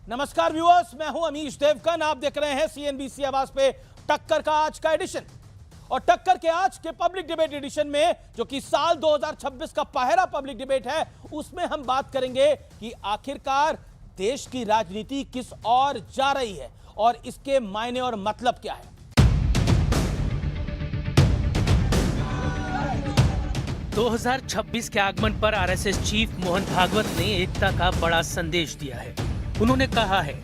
नमस्कार व्यूअर्स, मैं हूं अमीश देवकन। आप देख रहे हैं सीएनबीसी आवाज पे टक्कर का आज का एडिशन। और टक्कर के आज के पब्लिक डिबेट एडिशन में, जो कि साल 2026 का पहला पब्लिक डिबेट है, उसमें हम बात करेंगे कि आखिरकार देश की राजनीति किस ओर जा रही है और इसके मायने और मतलब क्या है। 2026 के आगमन पर आरएसएस चीफ मोहन भागवत ने एकता का बड़ा संदेश दिया है। उन्होंने कहा है,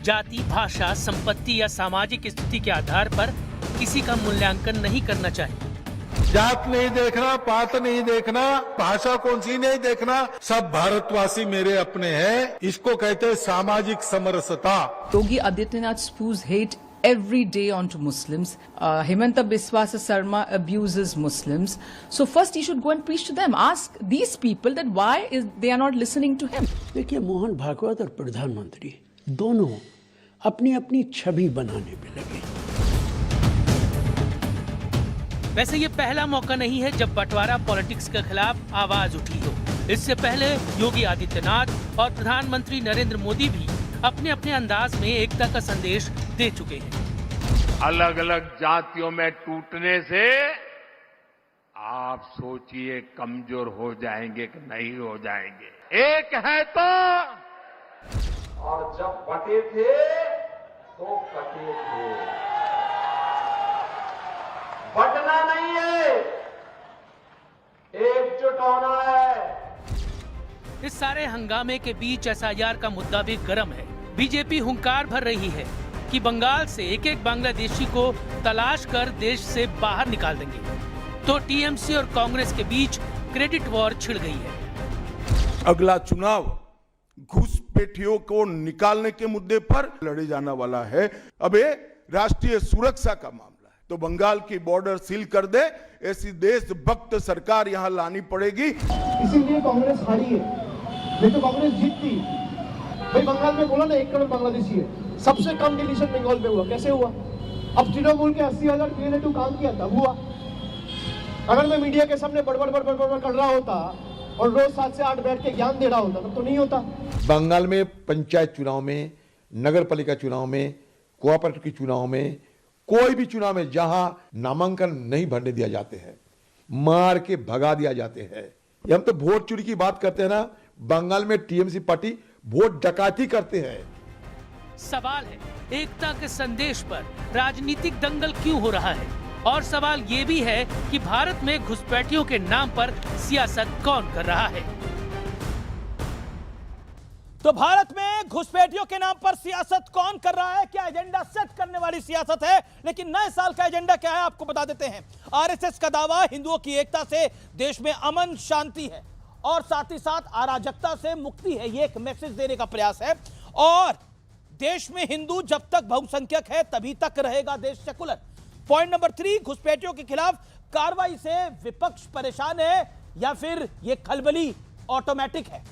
जाति, भाषा, संपत्ति या सामाजिक स्थिति के आधार पर किसी का मूल्यांकन नहीं करना चाहिए। जात नहीं देखना, पात नहीं देखना, भाषा कौन सी नहीं देखना, सब भारतवासी मेरे अपने हैं। इसको कहते हैं सामाजिक समरसता। Yogi Adityanath spews hate every day onto Muslims. Himanta Biswa Sarma abuses Muslims. So first he should go and preach to them. Ask these people that why they are not listening to him. देखिए, मोहन भागवत और प्रधानमंत्री दोनों अपनी अपनी छवि बनाने पे लगे। वैसे ये पहला मौका नहीं है जब बंटवारा पॉलिटिक्स के खिलाफ आवाज उठी हो। इससे पहले योगी आदित्यनाथ और प्रधानमंत्री नरेंद्र मोदी भी अपने अपने अंदाज में एकता का संदेश दे चुके हैं। अलग अलग जातियों में टूटने से आप सोचिए कमजोर हो जाएंगे कि नहीं हो जाएंगे। एक है तो, और जब बटे थे तो कटे थे। बटना नहीं है, एकजुट होना है। इस सारे हंगामे के बीच एसआईआर का मुद्दा भी गर्म है। बीजेपी हुंकार भर रही है कि बंगाल से एक एक बांग्लादेशी को तलाश कर देश से बाहर निकाल देंगे। तो टीएमसी और कांग्रेस के बीच क्रेडिट वॉर छिड़ गई है। अगला चुनाव घुसपैठियों को निकालने के मुद्दे पर लड़े जाने वाला है। अब ये राष्ट्रीय सुरक्षा का मामला है, तो बंगाल की बॉर्डर सील कर दे, ऐसी देशभक्त सरकार यहाँ लानी पड़ेगी। इसीलिए कांग्रेस हारी है, नहीं तो कांग्रेस जीतती। भाई बंगाल में बोला ना 1 करोड़ बांग्लादेशी है, सबसे कम डिलीशन बंगाल में हुआ। कैसे हुआ? अब तृणमूल के 80,000 क्रिएटिव काम किया तब हुआ। अगर मैं मीडिया के सामने बड़बड़ कर रहा होता और रोज 7 से 8 बैठ के ज्ञान दे रहा होता तब तो नहीं होता। बंगाल में पंचायत चुनाव में, नगर पालिका चुनाव में, कोऑपरेटिव के चुनाव में, कोई भी चुनाव में जहां नामांकन नहीं भरने दिया जाते हैं, मार के भगा दिया जाते हैं। हम तो वोट चोरी की बात करते हैं ना, बंगाल में टीएमसी पार्टी वोट डकैती करते हैं। सवाल है, एकता के संदेश पर राजनीतिक दंगल क्यों हो रहा है? और सवाल ये भी है कि भारत में घुसपैठियों के नाम पर सियासत कौन कर रहा है? तो भारत में घुसपैठियों के नाम पर सियासत कौन कर रहा है? क्या एजेंडा सेट करने वाली सियासत है? लेकिन नए साल का एजेंडा क्या है आपको बता देते हैं। आरएसएस का दावा हिंदुओं की एकता से देश में अमन शांति है और साथ ही साथ अराजकता से मुक्ति है। ये एक मैसेज देने का प्रयास है। और देश में हिंदू जब तक बहुसंख्यक है तभी तक रहेगा देश सेकुलर। पॉइंट नंबर 3, घुसपैठियों के खिलाफ कार्रवाई से विपक्ष परेशान है या फिर यह खलबली ऑटोमेटिक है?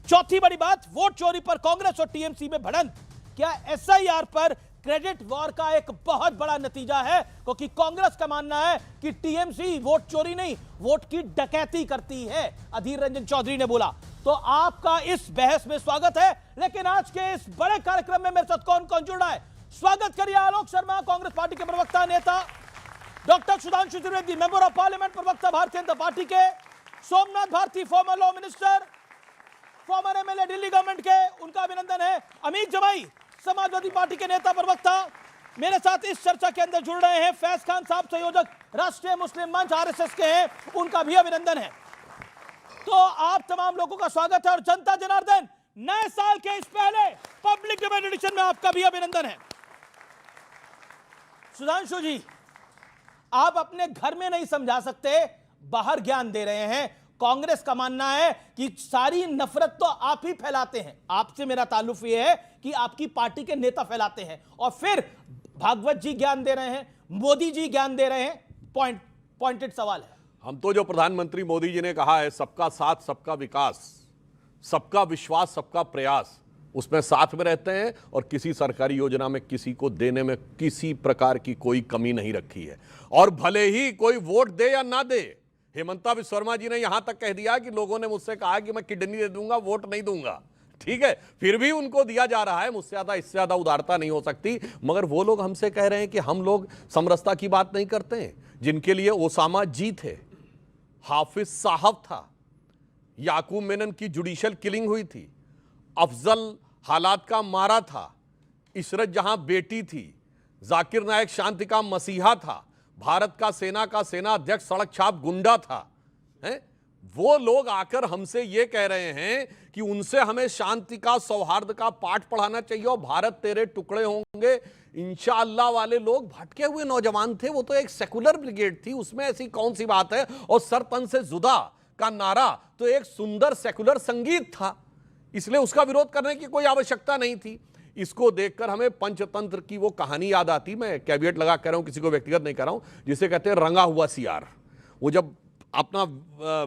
चौथी बड़ी बात, वोट चोरी पर कांग्रेस और टीएमसी में भिड़ंत। क्या एसआईआर पर क्रेडिट वॉर का एक बहुत बड़ा नतीजा है? क्योंकि कांग्रेस का मानना है कि टीएमसी वोट चोरी नहीं, वोट की डकैती करती है। अधीर रंजन चौधरी ने बोला। तो आपका इस बहस में स्वागत है। लेकिन आज के इस बड़े कार्यक्रम में मेरे साथ कौन कौन जुड़ रहा है? स्वागत करिए आलोक शर्मा, कांग्रेस पार्टी के प्रवक्ता नेता, doctor Sudhanshu Trivedi, member of Parliament, प्रवक्ता भारतीय जनता पार्टी के, Somnath Bharti, former law minister, former MLA Delhi government के, उनका अभिनंदन है। अमित जमाई, समाजवादी पार्टी के नेता प्रवक्ता, मेरे साथ इस चर्चा के अंदर जुड़ रहे हैं। फैज खान साहब, संयोजक राष्ट्रीय मुस्लिम मंच आरएसएस के हैं, उनका भी अभिनंदन है। तो आप तमाम लोगों का स्वागत है। और जनता जनार्दन, नए साल के इस पहले पब्लिक डिबेट एडिशन में आपका भी अभिनंदन है। सुधांशु जी, आप अपने घर में नहीं समझा सकते, बाहर ज्ञान दे रहे हैं। कांग्रेस का मानना है कि सारी नफरत तो आप ही फैलाते हैं, आपसे मेरा ताल्लुक यह है कि आपकी पार्टी के नेता फैलाते हैं, और फिर भागवत जी ज्ञान दे रहे हैं, मोदी जी ज्ञान दे रहे हैं। पॉइंटेड सवाल है। हम तो जो प्रधानमंत्री मोदी जी ने कहा है, सबका साथ सबका विकास, सबका विश्वास सबका प्रयास, उसमें साथ में रहते हैं और किसी सरकारी योजना में किसी को देने में किसी प्रकार की कोई कमी नहीं रखी है। और भले ही कोई वोट दे या ना दे, हेमंता विश्व शर्मा जी ने यहां तक कह दिया कि लोगों ने मुझसे कहा कि मैं किडनी दे दूंगा, वोट नहीं दूंगा। ठीक है, फिर भी उनको दिया जा रहा है। मुझसे ज्यादा, इससे ज्यादा उदारता नहीं हो सकती। मगर वो लोग हमसे कह रहे हैं कि हम लोग समरसता की बात नहीं करते हैं, जिनके लिए ओसामा जी थे, हाफिज साहब था, याकूब मेनन की जुडिशियल किलिंग हुई थी, अफजल हालात का मारा था, इशरत जहां बेटी थी, जाकिर नायक शांति का मसीहा था, भारत का सेना अध्यक्ष सड़क छाप गुंडा था, हैं? वो लोग आकर हमसे ये कह रहे हैं कि उनसे हमें शांति का, सौहार्द का पाठ पढ़ाना चाहिए और भारत तेरे टुकड़े होंगे इंशाअल्लाह वाले लोग भटके हुए नौजवान थे। वो तो एक सेकुलर ब्रिगेड थी, उसमें ऐसी कौन सी बात है। और सर तन से जुदा का नारा तो एक सुंदर सेकुलर संगीत था, इसलिए उसका विरोध करने की कोई आवश्यकता नहीं थी। इसको देखकर हमें पंचतंत्र की वो कहानी याद आती, मैं कैविएट लगा कर रहा हूं, किसी को व्यक्तिगत नहीं कर रहा हूं, जिसे कहते हैं रंगा हुआ सियार। वो जब अपना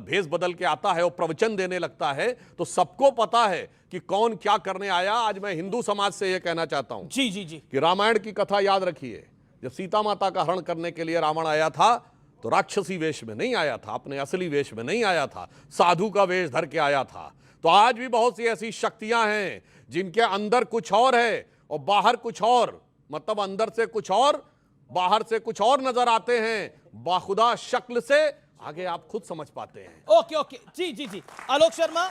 भेष बदल के आता है और प्रवचन देने लगता है तो सबको पता है कि कौन क्या करने आया। आज मैं हिंदू समाज से यह कहना चाहता हूं जी जी जी कि रामायण की कथा याद रखिए। जब सीता माता का हरण करने के लिए रावण आया था तो राक्षसी वेश में नहीं आया था, अपने असली वेश में नहीं आया था, साधु का वेश धर के आया था। तो आज भी बहुत सी ऐसी शक्तियां हैं जिनके अंदर कुछ और है और बाहर कुछ और, मतलब अंदर से कुछ और बाहर से कुछ और नजर आते हैं। बाखुदा शक्ल से आगे आप खुद समझ पाते हैं। ओके ओके जी जी जी। आलोक शर्मा,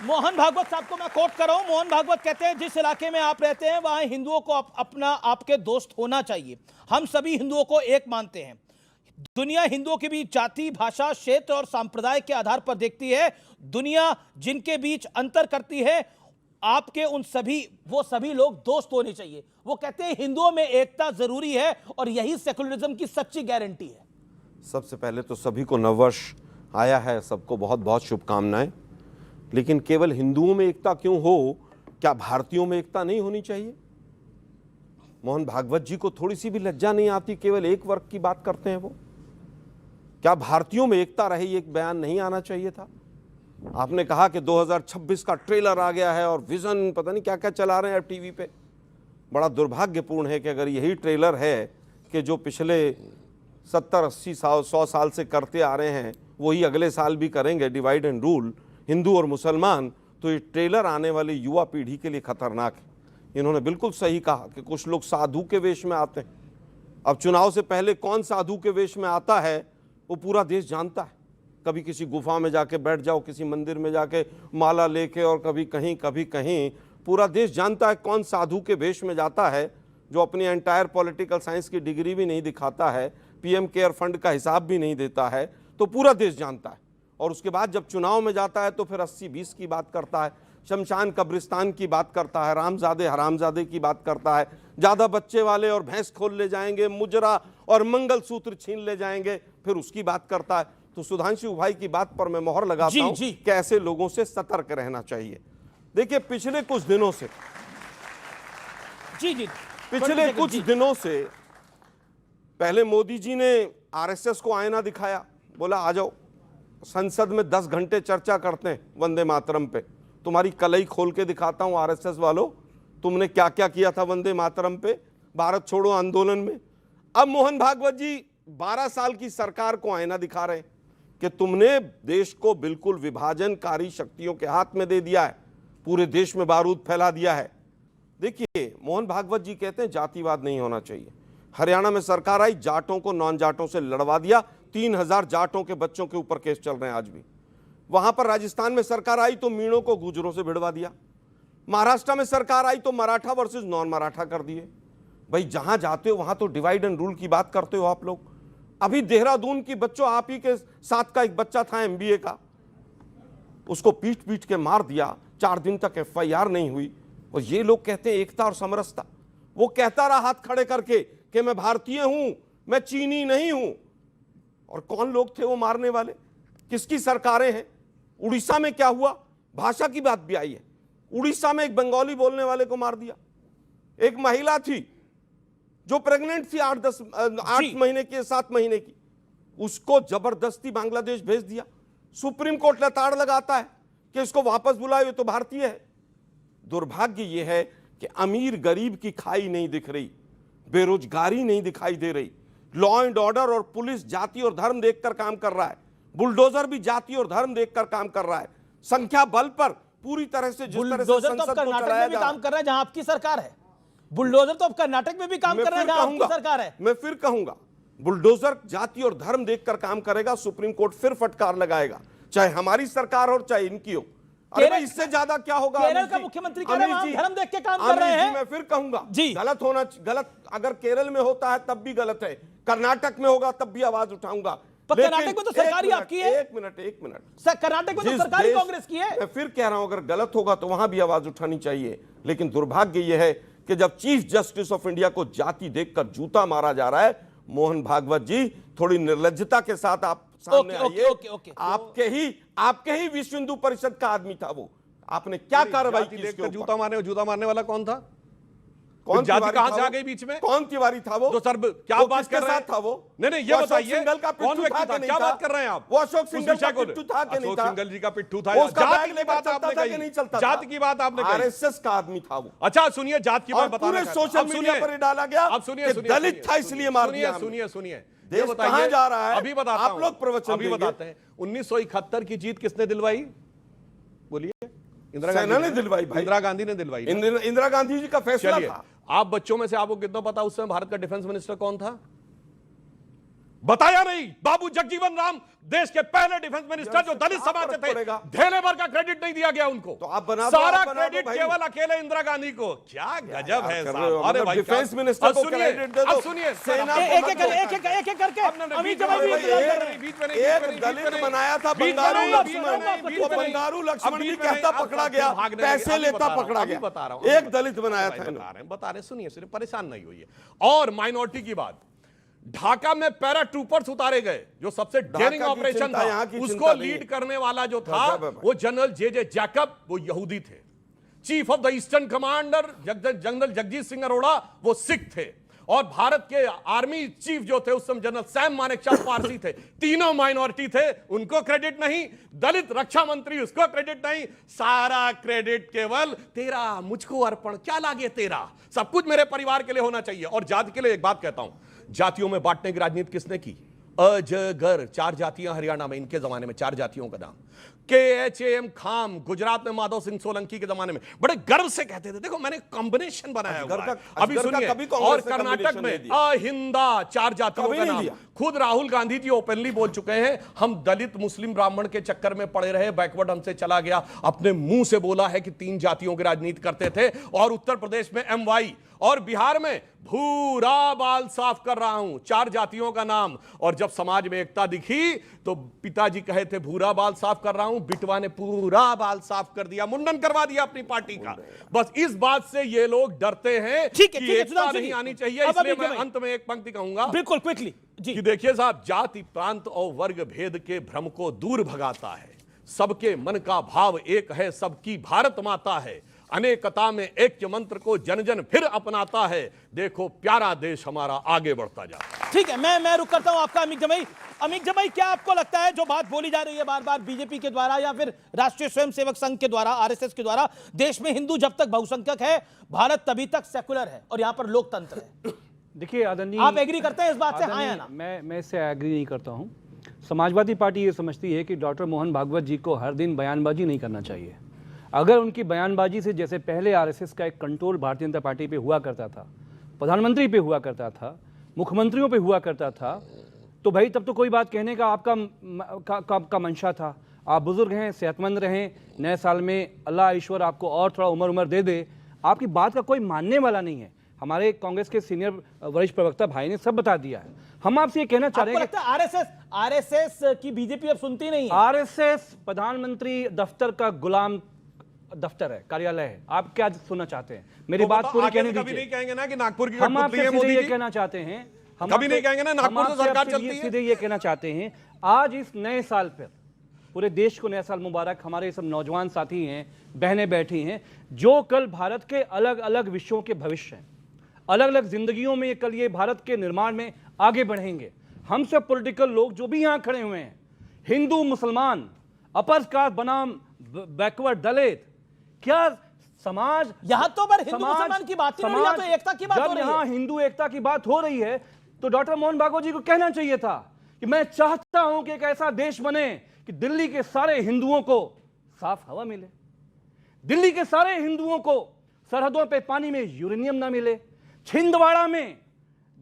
मोहन भागवत साहब को मैं कोट कर रहा हूं। मोहन भागवत कहते हैं जिस इलाके में आप रहते हैं वहां हिंदुओं को अपना आपके दोस्त होना चाहिए। हम सभी हिंदुओं को एक मानते हैं। दुनिया हिंदुओं के बीच जाति, भाषा, क्षेत्र और संप्रदाय के आधार पर देखती है। दुनिया जिनके बीच अंतर करती है, आपके उन सभी लोग दोस्त होने चाहिए। वो कहते हैं हिंदुओं में एकता जरूरी है और यही सेकुलरिज्म की सच्ची गारंटी है। सबसे पहले तो सभी को नववर्ष आया है, सबको बहुत बहुत शुभकामनाएं। लेकिन केवल हिंदुओं में एकता क्यों हो, क्या भारतीयों में एकता नहीं होनी चाहिए? मोहन भागवत जी को थोड़ी सी भी लज्जा नहीं आती? केवल एक वर्ग की बात करते हैं वो। क्या भारतीयों में एकता रहे, ये एक बयान नहीं आना चाहिए था? आपने कहा कि 2026 का ट्रेलर आ गया है और विजन पता नहीं क्या क्या चला रहे हैं टीवी पे। बड़ा दुर्भाग्यपूर्ण है कि अगर यही ट्रेलर है कि जो पिछले 70-80 साल 100 साल से करते आ रहे हैं वही अगले साल भी करेंगे, डिवाइड एंड रूल, हिंदू और मुसलमान, तो ये ट्रेलर आने वाली युवा पीढ़ी के लिए खतरनाक है। इन्होंने बिल्कुल सही कहा कि कुछ लोग साधु के वेश में आते हैं। अब चुनाव से पहले कौन साधु के वेश में आता है वो पूरा देश जानता है। कभी किसी गुफा में जाके बैठ जाओ, किसी मंदिर में जाके माला लेके, और कभी कहीं पूरा देश जानता है कौन साधु के वेश में जाता है, जो अपनी एंटायर पॉलिटिकल साइंस की डिग्री भी नहीं दिखाता है, पीएम केयर फंड का हिसाब भी नहीं देता है, तो पूरा देश जानता है। और उसके बाद जब चुनाव में जाता है तो फिर 80-20 की बात करता है, शमशान कब्रिस्तान की बात करता है, रामजादे हरामजादे की बात करता है, ज़्यादा बच्चे वाले और भैंस खोल ले जाएंगे, मुजरा और मंगलसूत्र छीन ले जाएंगे, फिर उसकी बात करता है। तो सुधांशु भाई की बात पर मैं मोहर लगाता हूं कि ऐसे लोगों से सतर्क रहना चाहिए। देखिए पिछले कुछ दिनों से पहले मोदी जी ने आरएसएस को आईना दिखाया, बोला आ जाओ संसद में 10 घंटे चर्चा करते हैं वंदे मातरम पे। तुम्हारी कलई खोल के दिखाता हूं आरएसएस वालों, तुमने क्या क्या किया था वंदे मातरम पे, भारत छोड़ो आंदोलन में। अब मोहन भागवत जी 12 साल की सरकार को आईना दिखा रहे हैं कि तुमने देश को बिल्कुल विभाजनकारी शक्तियों के हाथ में दे दिया है, पूरे देश में बारूद फैला दिया है। देखिए मोहन भागवत जी कहते हैं जातिवाद नहीं होना चाहिए। हरियाणा में सरकार आई, जाटों को नॉन जाटों से लड़वा दिया, 3000 जाटों के बच्चों के ऊपर केस चल रहे हैं आज भी। वहां पर राजस्थान में सरकार आई तो मीणों को गुजरों से भिड़वा दिया। महाराष्ट्र में सरकार आई तो मराठा वर्सेस नॉन मराठा कर दिए। भाई जहां जाते हो वहां तो डिवाइड एंड रूल की बात करते हो आप लोग। अभी देहरादून की बच्चों, आप ही के साथ का एक बच्चा था एमबीए का, उसको पीट पीट के मार दिया, 4 दिन तक एफआईआर नहीं हुई। और ये लोग कहते हैं एकता और समरसता। वो कहता रहा हाथ खड़े करके कि मैं भारतीय हूं, मैं चीनी नहीं हूं। और कौन लोग थे वो मारने वाले, किसकी सरकारें हैं? उड़ीसा में क्या हुआ, भाषा की बात भी आई है। उड़ीसा में एक बंगाली बोलने वाले को मार दिया। एक महिला थी जो प्रेग्नेंट थी 8 महीने की, 7 महीने की, उसको जबरदस्ती बांग्लादेश भेज दिया। सुप्रीम कोर्ट लताड़ लगाता है कि इसको वापस बुलाओ, ये तो भारतीय है। दुर्भाग्य यह है कि अमीर गरीब की खाई नहीं दिख रही, बेरोजगारी नहीं दिखाई दे रही, लॉ एंड ऑर्डर और पुलिस जाति और धर्म देखकर काम कर रहा है, बुलडोजर भी जाति और धर्म देखकर काम कर रहा है, संख्या बल पर पूरी तरह से जिस तरह से बुलडोजर तो अब संसद को कर्नाटक चलाया में भी जा रहा काम कर रहा है जहां आपकी सरकार है। बुलडोजर तो अब कर्नाटक में भी काम मैं कर रहा है फिर जहां आपकी कहूंगा, सरकार है। मैं फिर कहूंगा, बुलडोजर जाति और धर्म देखकर काम करेगा, सुप्रीम कोर्ट फिर फटकार लगाएगा, चाहे हमारी सरकार हो चाहे इनकी हो। अरे भाई, इससे ज्यादा क्या होगा? केरल अमित का जी, मुख्यमंत्री कह रहे हैं, अमित वहां जी, धर्म देख के काम कर अमित रहे जी, हैं। मैं फिर कहूंगा जी। गलत अगर केरल में होता है तब भी गलत है, कर्नाटक में होगा तब भी आवाज उठाऊंगा। पर कर्नाटक में तो सरकार ही आपकी है। एक मिनट सर, कर्नाटक में तो जिस सरकार ही देश- कांग्रेस की है। मैं फिर कह रहा हूं, अगर गलत होगा तो वहां भी आवाज उठानी चाहिए। लेकिन दुर्भाग्य यह है कि जब चीफ जस्टिस ऑफ इंडिया को जाति देखकर जूता मारा जा रहा है, मोहन भागवत जी थोड़ी निर्लज्जता के साथ आप सामने आइए। आपके ही विश्व हिंदू परिषद का आदमी था वो, आपने क्या कार्रवाई की? देखकर जूता मारने वाला कौन था? कौन जाति तिवारी कहां था से वो? आ गई बीच में? कौन तिवारी था वो? तो सर क्या वो बात किसके कर रहे हैं? साथ था वो? नहीं, ये वो अशोक बताइए सिंघल का कौन पिट्ठू व्यक्ति था था? कि नहीं क्या था? बात कर रहे हैं आप? वो अशोक उस सिंघल विषय का को पिट्ठू था कि नहीं अशोक था? सिंघल जी का पिट्ठू था। वो उसका जात बैग की लेकर बात चलता आपने था कि कही। नहीं चलता था? जात की बात आपने कही। आरएसएस का आदमी था वो। अच्छा सुनिए, जात की और बात बताना पूरे चाहता हूं। सोशल अब मीडिया सुनिए, पर डाला गया अब सुनिए, कि दलित था इसलिए मार दिया हमने। सुनिए देश ये बताइए, कहां जा रहा है? अभी बताता आप हूं, लोग प्रवचन अभी देंगे। बताते हैं। 1971 की जीत किसने दिलवाई? बोलिए। इंदिरा सेना गांधी ने दिलवाई भाई। इंदिरा गांधी ने दिलवाई ना? इंदिरा गांधी जी का फैसला चलिए, था। आप बच्चों में से आपको कितना पता उस समय भारत का डिफेंस मिनिस्टर कौन था? बताया नहीं। बाबू जगजीवन राम देश के पहले डिफेंस मिनिस्टर जो दलित समाज से थे। ढेले भर का क्रेडिट नहीं दिया गया उनको। तो आप बना दो, सारा आप बना दो क्रेडिट भाई। केवल अकेले इंदिरा गांधी को। क्या गजब है कर साहब। रहे हो? अरे मतलब भाई, डिफेंस क्या- मिनिस्टर अब को सुनिए, क्रेडिट दे दो। अब सुनिए, सेना को एक मत एक दो। करके अमित जब एक दलित बनाया था बंगारू लक्ष्मण, वो बंगारू लक्ष्मण भी कहता पकड़ा गया, पैसे लेता पकड़ा गया। बता रहा हूं, एक दलित बनाया था इन्होंने। बता रहे, सुनिए, परेशान नहीं होइए। और माइनॉरिटी की बात, ढाका में पैरा ट्रूपर्स उतारे गए, जो सबसे डेयरिंग की ऑपरेशन चिंता, था, यहाँ की उसको चिंता नहीं लीड है। करने वाला जो था गजब है भाई। वो जनरल जे जैकब, वो यहूदी थे। Chief of the eastern commander general Jagjit Singh Arora वो सिख थे, और भारत के आर्मी चीफ जो थे उस समय जनरल सैम मानेकशॉ पारसी थे। तीनों माइनॉरिटी थे, उनको क्रेडिट नहीं। दलित रक्षा मंत्री, उसको क्रेडिट नहीं। सारा क्रेडिट केवल तेरा, मुझको अर्पण, क्या लागे तेरा, सब कुछ मेरे परिवार के लिए होना चाहिए। और जाति के लिए एक बात कहता हूं, जातियों में बांटने की राजनीति किसने की? अजगर, 4 जातियां हरियाणा में, इनके जमाने में 4 जातियों का नाम। KHAM खाम गुजरात में माधव सिंह सोलंकी के जमाने में बड़े गर्व से कहते थे, देखो मैंने कॉम्बिनेशन बनाया हुआ है। अभी सुनिए, और कर्नाटक में अहिंदा, 4 जातियों का नाम। खुद राहुल गांधी जी ओपनली बोल चुके हैं, हम दलित मुस्लिम ब्राह्मण के चक्कर में पड़े रहे, बैकवर्ड हमसे चला गया। अपने मुंह से बोला है कि 3 जातियों की राजनीति करते थे। और उत्तर प्रदेश में MY, और बिहार में भूरा बाल साफ कर रहा हूं, 4 जातियों का नाम। और जब समाज में एकता दिखी तो पिताजी कहे थे भूरा बाल साफ कर रहा हूं, बिटवा ने पूरा बाल साफ कर दिया, मुंडन करवा दिया अपनी पार्टी का। बस इस बात से ये लोग डरते हैं कि एकता नहीं आनी चाहिए। इसलिए मैं अंत में एक पंक्ति कहूंगा, बिल्कुल क्विकली जी, कि देखिए साहब, जाति प्रांत और वर्ग भेद के भ्रम को दूर भगाता है। सबके मन का भाव एक है, सबकी भारत माता है। अनेकता में ऐक्य मंत्र को जन जन फिर अपनाता है। देखो प्यारा देश हमारा आगे बढ़ता जाता है। ठीक है, मैं रुक करता हूं आपका अमित जमाई। अमित जमाई, क्या आपको लगता है जो बात बोली जा रही है बार बार बीजेपी के द्वारा या फिर राष्ट्रीय स्वयंसेवक संघ के द्वारा, RSS के द्वारा, देश में हिंदू जब तक बहुसंख्यक है, भारत तभी तक सेकुलर है और यहां पर लोकतंत्र है? देखिए आदरणीय, आप एग्री करते हैं इस बात से, हाँ या ना? मैं इससे एग्री नहीं करता हूं। समाजवादी पार्टी ये समझती है कि डॉक्टर मोहन भागवत जी को हर दिन बयानबाजी नहीं करना चाहिए। अगर उनकी बयानबाजी से, जैसे पहले RSS का एक कंट्रोल भारतीय जनता पार्टी पे हुआ करता था, प्रधानमंत्री पे हुआ करता था, मुख्यमंत्रियों पे हुआ करता था, तो भाई तब तो कोई बात कहने का आपका मंशा था। आप बुजुर्ग हैं, सेहतमंद रहें, नए साल में अल्लाह ईश्वर आपको और थोड़ा उम्र दे दे, आपकी बात का कोई मानने वाला नहीं है। हमारे कांग्रेस के सीनियर वरिष्ठ प्रवक्ता भाई ने सब बता दिया है। हम आपसे ये कहना चाह रहे हैं कि RSS की बीजेपी अब सुनती नहीं है। RSS प्रधानमंत्री दफ्तर का गुलाम दफ्तर है, कार्यालय है। आप क्या सुनना चाहते हैं? मेरी बात पूरी कहने दीजिए। कभी नहीं कहेंगे ना कि नागपुर की हम आपसे कठपुतली है मोदी ये जी। कहना चाहते हैं, हम कभी नहीं कहेंगे ना नागपुर से सरकार चलती है। सीधे ये कहना चाहते हैं, आज इस नए साल पर पूरे देश को नया साल मुबारक। हमारे सब नौजवान साथी हैं, बहनें बैठी हैं, जो कल भारत के अलग अलग विषयों के भविष्य हैं, अलग अलग जिंदगियों में कल ये भारत के निर्माण में आगे बढ़ेंगे। हम सब पॉलिटिकल लोग जो भी यहाँ खड़े हुए हैं, हिंदू मुसलमान, अपर कास्ट बनाम बैकवर्ड दलित, क्या समाज, यहां तो पर हिंदू मुसलमान की बात नहीं हो रही, यहां तो एकता की बात हो रही है। यहाँ हिंदू एकता की बात हो रही है तो डॉक्टर मोहन भागवत जी को कहना चाहिए था कि मैं चाहता हूं कि एक ऐसा देश बने कि दिल्ली के सारे हिंदुओं को साफ हवा मिले, दिल्ली के सारे हिंदुओं को सरहदों पे पानी में यूरेनियम ना मिले, छिंदवाड़ा में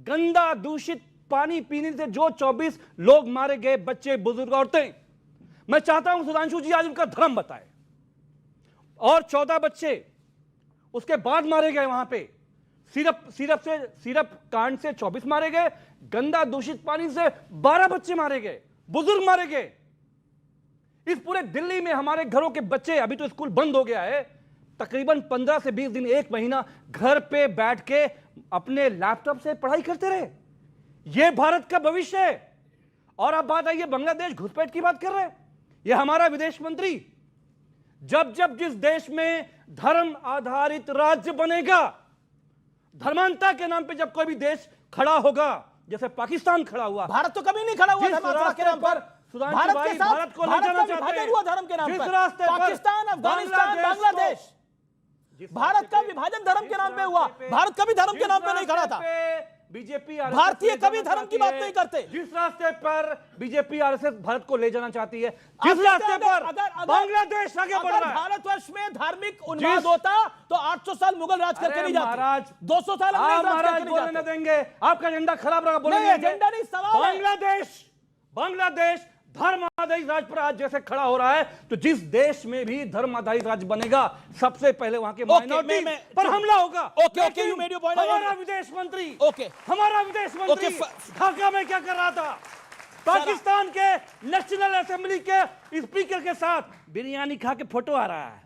गंदा दूषित पानी पीने से जो 24 लोग मारे गए, बच्चे, बुजुर्ग, औरतें, मैं चाहता हूं सुधांशु जी आज उनका धर्म बताए। और 14 बच्चे उसके बाद मारे गए वहां पे, सिरप कांड से 24 मारे गए, गंदा दूषित पानी से 12 बच्चे मारे गए, बुजुर्ग मारे गए। इस पूरे दिल्ली में हमारे घरों के बच्चे, अभी तो स्कूल बंद हो गया है, तकरीबन 15 से 20 दिन, एक महीना घर पे बैठ के अपने लैपटॉप से पढ़ाई करते रहे। यह भारत का भविष्य है। और अब बात आई है बांग्लादेश घुसपैठ की बात कर रहे हैं। यह हमारा विदेश मंत्री, जब जिस देश में धर्म आधारित राज्य बनेगा, धर्मांता के नाम पे जब कोई भी देश खड़ा होगा, जैसे पाकिस्तान खड़ा हुआ, भारत तो कभी नहीं खड़ा हुआ धर्मांता के नाम पर। भारत के साथ भारत को ले जाना चाहते हैं हुआ धर्म के नाम जिस पर। रास्ते पर पाकिस्तान, अफगानिस्तान, बांग्लादेश, भारत का विभाजन धर्म के नाम पे हुआ। भारत कभी धर्म के नाम पे नहीं खड़ा था। बीजेपी भारतीय कभी धर्म की बात नहीं करते। जिस रास्ते पर बीजेपी आरएसएस भारत को ले जाना चाहती है, जिस रास्ते पर बांग्लादेश आगे बढ़ रहा है। भारतवर्ष में धार्मिक उन्माद होता तो 800 साल मुगल राज करके नहीं जाते, महाराज 200 साल महाराज बोलने देंगे, आपका एजेंडा खराब रहा, बोलेंगे एजेंडा नहीं, सवाल है। बांग्लादेश धर्म आधारित राज्य पर आज जैसे खड़ा हो रहा है, तो जिस देश में भी धर्म आधारित राज्य बनेगा, सबसे पहले वहां के माइनॉरिटी पर हमला होगा। Okay, you made your point. हमारा विदेश मंत्री ढाका में क्या कर रहा था? पाकिस्तान के नेशनल असेंबली के स्पीकर के साथ बिरयानी खा के फोटो आ रहा है,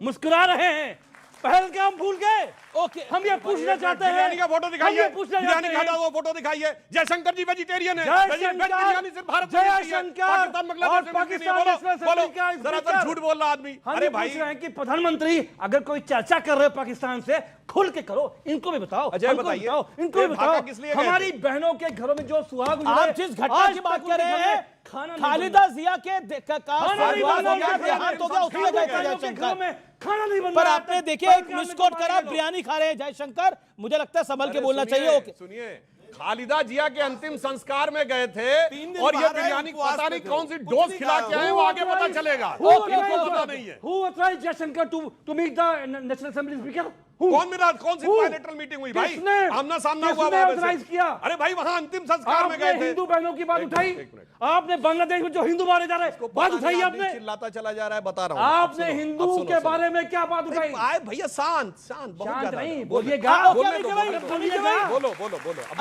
मुस्कुरा रहे हैं। पहलगाम भूल गए। ओके, हम ये पूछना चाहते हैं, बिरयानी का फोटो दिखाइए, बिरयानी का वो फोटो दिखाइए। जयशंकर जी वेजिटेरियन है, बिरयानी सिर्फ भारत में मिलती है, पाकिस्तान बांग्लादेश में मिलती है। बोलो सरासर झूठ बोल रहा आदमी। अरे भाई पूछ रहे हैं कि प्रधानमंत्री अगर कोई चर्चा कर रहे हो पाकिस्तान से, खुल के करो, इनको भी बताओ, अजय बताइए, इनको भी बताओ। हमारी बहनों के घरों में जो सुहाग, आप जिस घटना की बात कर रहे हैं, खालिदा जिया के खाना नहीं बन, पर आपने देखिए एक मिसकोट करा, बिरयानी खा रहे हैं जयशंकर। मुझे लगता है संभल के बोलना चाहिए। ओके सुनिए, खालिदा जिया के अंतिम संस्कार में गए थे और ये बिरयानी पता नहीं कौन सी डोज खिला के आए, वो आगे पता चलेगा। पता नहीं है। Who authorized Jaishankar to meet the National Assembly Speaker? कौन मिला? कौन सी बायलैटरल मीटिंग हुई भाई? आमना सामना हुआ ऑथराइज किया? अरे भाई वहां अंतिम संस्कार में गए थे। हिंदू बहनों की बात उठाई आपने, बांग्लादेश में जो हिंदू मारे जा रहे हैं बात उठाई आपने, चिल्लाता चला जा रहा है, बता रहा हूं आपने हिंदू के बारे में क्या बात उठाई? भैया शांत बहुत ज्यादा नहीं बोलिएगा, बोलो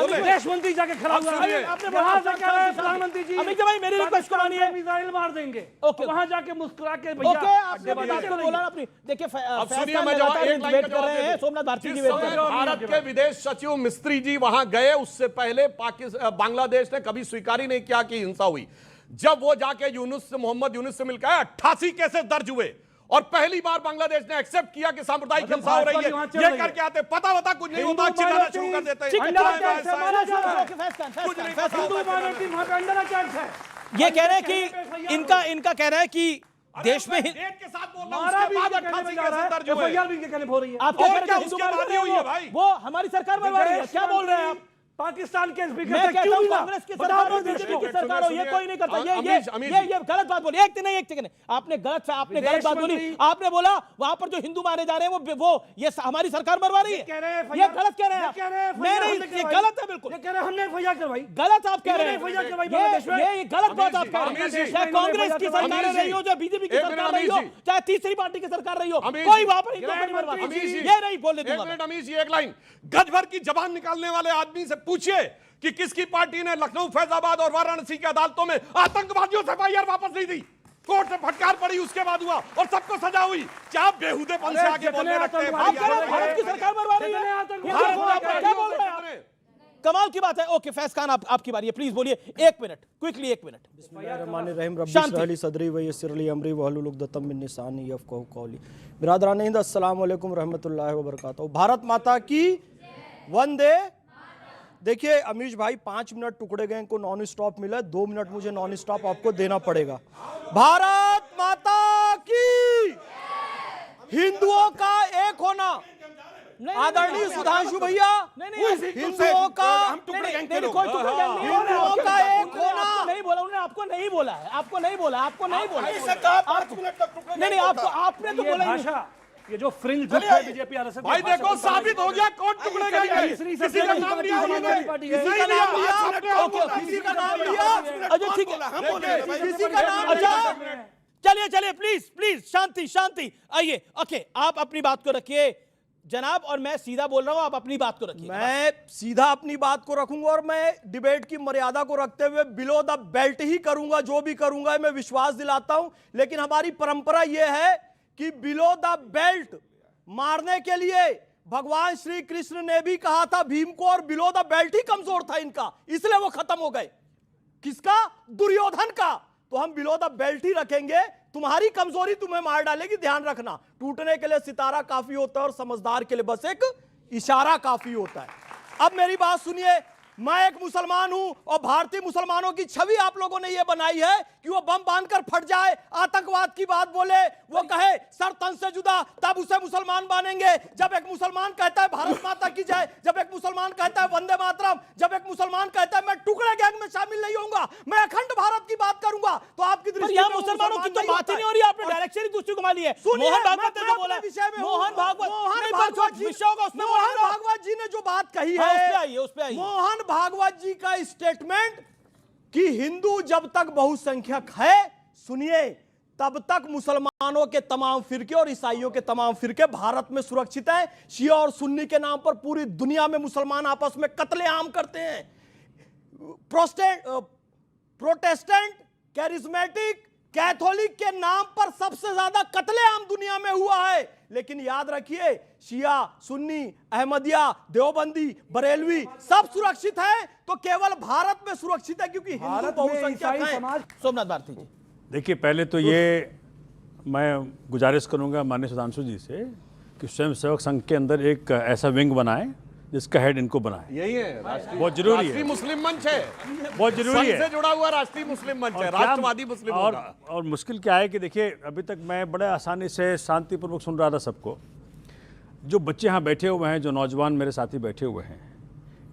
विदेश मंत्री जाके खड़ा हुआ है, आपने वहां से कह रहे हैं प्रधानमंत्री जी अमित भाई मेरी रिक्वेस्ट को मानिए, मिसाइल मार देंगे, वहां जाके मुस्कुरा के भैया आपने बात को बोला अपनी। देखिए अब सुनिए, मैं जवाब एक लाइन का जवाब दे दूं। सोमनाथ भारती जी भारत के विदेश सचिव मिस्त्री जी वहां गए, उससे पहले बांग्लादेश ने कभी स्वीकार ही नहीं किया कि हिंसा हुई। जब वो जाके मोहम्मद यूनुस से मिलकर 88 केसेस दर्ज हुए और पहली बार बांग्लादेश ने एक्सेप्ट किया कि सांप्रदायिक हिंसा हो रही है। ये करके आते पता कुछ नहीं होता, चिल्लाना शुरू कर देते हैं। ये कह रहे हैं कि इनका कहना है कि देश में के साथ बोल रहा हूं, उसके बाद 88 केसेस दर्ज हुए। आप क्या कह रहे हैं? वो हमारी सरकार बनवा रही है, क्या बोल रहे हैं आप? पाकिस्तान के स्पीकर मैं कहता हूं कांग्रेस की सरकार हो, बीजेपी की सरकार हो, ये कोई नहीं करता। ये गलत बात बोली। एक सेकंड आपने गलत बात बोली। आपने बोला वहां पर जो हिंदू मारे जा रहे हैं वो ये हमारी सरकार मरवा रही है, ये गलत कह रहे हैं। मैं नहीं, ये गलत है बिल्कुल। हमने एफआईआर करवाई, गलत आप कह रहे हैं, ये गलत बात आप कह रहे हैं। चाहे कांग्रेस की सरकार रही हो, चाहे बीजेपी की सरकार रही हो, चाहे तीसरी पार्टी की सरकार रही हो, कोई वहां पर ये नहीं बोलने दूंगा। अमीश एक लाइन, गज भर की जबान निकालने वाले आदमी से पूछिए कि किसकी पार्टी ने लखनऊ, फैजाबाद और वाराणसी की अदालतों में आतंकवादियों से एफआईआर वापस नहीं दी। कोर्ट से फटकार पड़ी, उसके बाद हुआ और सबको सजा हुई। क्या बेहुदेपन से आगे बोलने लगते हैं? भारत की सरकार मरवा रही है, क्या बोल रहे हैं? कमाल की बात है। ओके फैज खान आपकी बारी है, प्लीज बोलिए 1 मिनट, क्विकली 1 मिनट। बिस्मिल्लाहिर्रहमानिर्रहीम, रब्बी इश्रह ली सदरी व यस्सिर ली अमरी वहलुल उक़दतम मिन लिसानी यफ़क़हू क़ौली। बिरादरान हिंद, अस्सलाम वालेकुम रहमतुल्लाहि व बरकातहू। भारत माता की वंदे। देखिए अमीश भाई 5 मिनट टुकड़े गए को नॉन स्टॉप मिला, 2 मिनट मुझे नॉन स्टॉप आपको देना पड़ेगा। भारत माता की, हिंदुओं का एक होना। आदरणीय सुधांशु भैया, हिंदुओं का एक होना। नहीं बोला उन्होंने, आपको नहीं बोला है, आपको नहीं बोला। नहीं, आपने तो बोला ये जो फ्रिंज ग्रुप है बीजेपी आरएसएस, भाई देखो साबित हो गया कौन टुकड़े गए। किसी का नाम लिया, किसी का नाम लिया। अच्छा ठीक है, किसी का नाम। अच्छा चलिए प्लीज प्लीज शांति शांति। आइए ओके, आप अपनी बात को रखिए जनाब, और मैं सीधा बोल रहा हूं, आप अपनी बात को रखिए। मैं सीधा अपनी बात को रखूंगा और मैं डिबेट की मर्यादा को रखते हुए बिलो द बेल्ट ही करूंगा। जो भी करूंगा मैं विश्वास दिलाता हूं, लेकिन हमारी परंपरा यह है कि बिलो द बेल्ट मारने के लिए भगवान श्री कृष्ण ने भी कहा था भीम को, और बिलो द बेल्ट ही कमजोर था इनका, इसलिए वो खत्म हो गए। किसका? दुर्योधन का। तो हम बिलो द बेल्ट ही रखेंगे। तुम्हारी कमजोरी तुम्हें मार डालेगी, ध्यान रखना। टूटने के लिए सितारा काफी होता है और समझदार के लिए बस एक इशारा काफी होता है। अब मेरी बात सुनिए, मैं एक मुसलमान हूं और भारतीय मुसलमानों की छवि आप लोगों ने यह बनाई है कि वो बम बांधकर फट जाए, आतंकवाद की बात बोले, वो कहे सर तन से जुदा, तब उसे मुसलमान मानेंगे। जब एक मुसलमान कहता है भारत माता की जय, जब एक मुसलमान कहता है वंदे मातरम, जब एक मुसलमान कहता है मैं टुकड़े गैंग में शामिल नहीं होऊंगा, मैं अखंड भारत की बात करूंगा, तो आपकी दृष्टि में मुसलमानों की तो बात ही नहीं हो रही, आपने डायरेक्शन ही दूसरी घुमा ली है। मोहन भागवत ने जो बोला, मोहन भागवत जी ने जो बात कही है, उस पे आइए। मोहन भागवत जी का स्टेटमेंट कि हिंदू जब तक बहुसंख्यक है, सुनिए, तब तक मुसलमानों के तमाम फिरके और ईसाइयों के तमाम फिरके भारत में सुरक्षित हैं। शिया और सुन्नी के नाम पर पूरी दुनिया में मुसलमान आपस में कत्लेआम करते हैं। प्रोटेस्टेंट, कैरिज्मेटिक, कैथोलिक के नाम पर सबसे ज्यादा कत्लेआम दुनिया में हुआ है। लेकिन याद रखिए, शिया, सुन्नी, अहमदिया, देवबंदी, बरेलवी सब सुरक्षित है, तो केवल भारत में सुरक्षित है क्योंकि हिंदू बहुसंख्यक हैं। सोमनाथ भारती जी, देखिए, पहले तो ये मैं गुजारिश करूंगा माननीय सुधांशु जी से कि स्वयंसेवक संघ के अंदर एक ऐसा विंग बनाएं जिसका हेड इनको बनाए। यही है बहुत जरूरी है। राष्ट्रीय मुस्लिम मंच है, बहुत जरूरी है, से जुड़ा हुआ राष्ट्रीय मुस्लिम मंच है, राष्ट्रवादी मुस्लिम। और मुश्किल क्या है कि देखिए, अभी तक मैं बड़े आसानी से शांतिपूर्वक सुन रहा था सबको। जो बच्चे यहाँ बैठे हुए हैं, जो नौजवान मेरे साथी बैठे हुए हैं,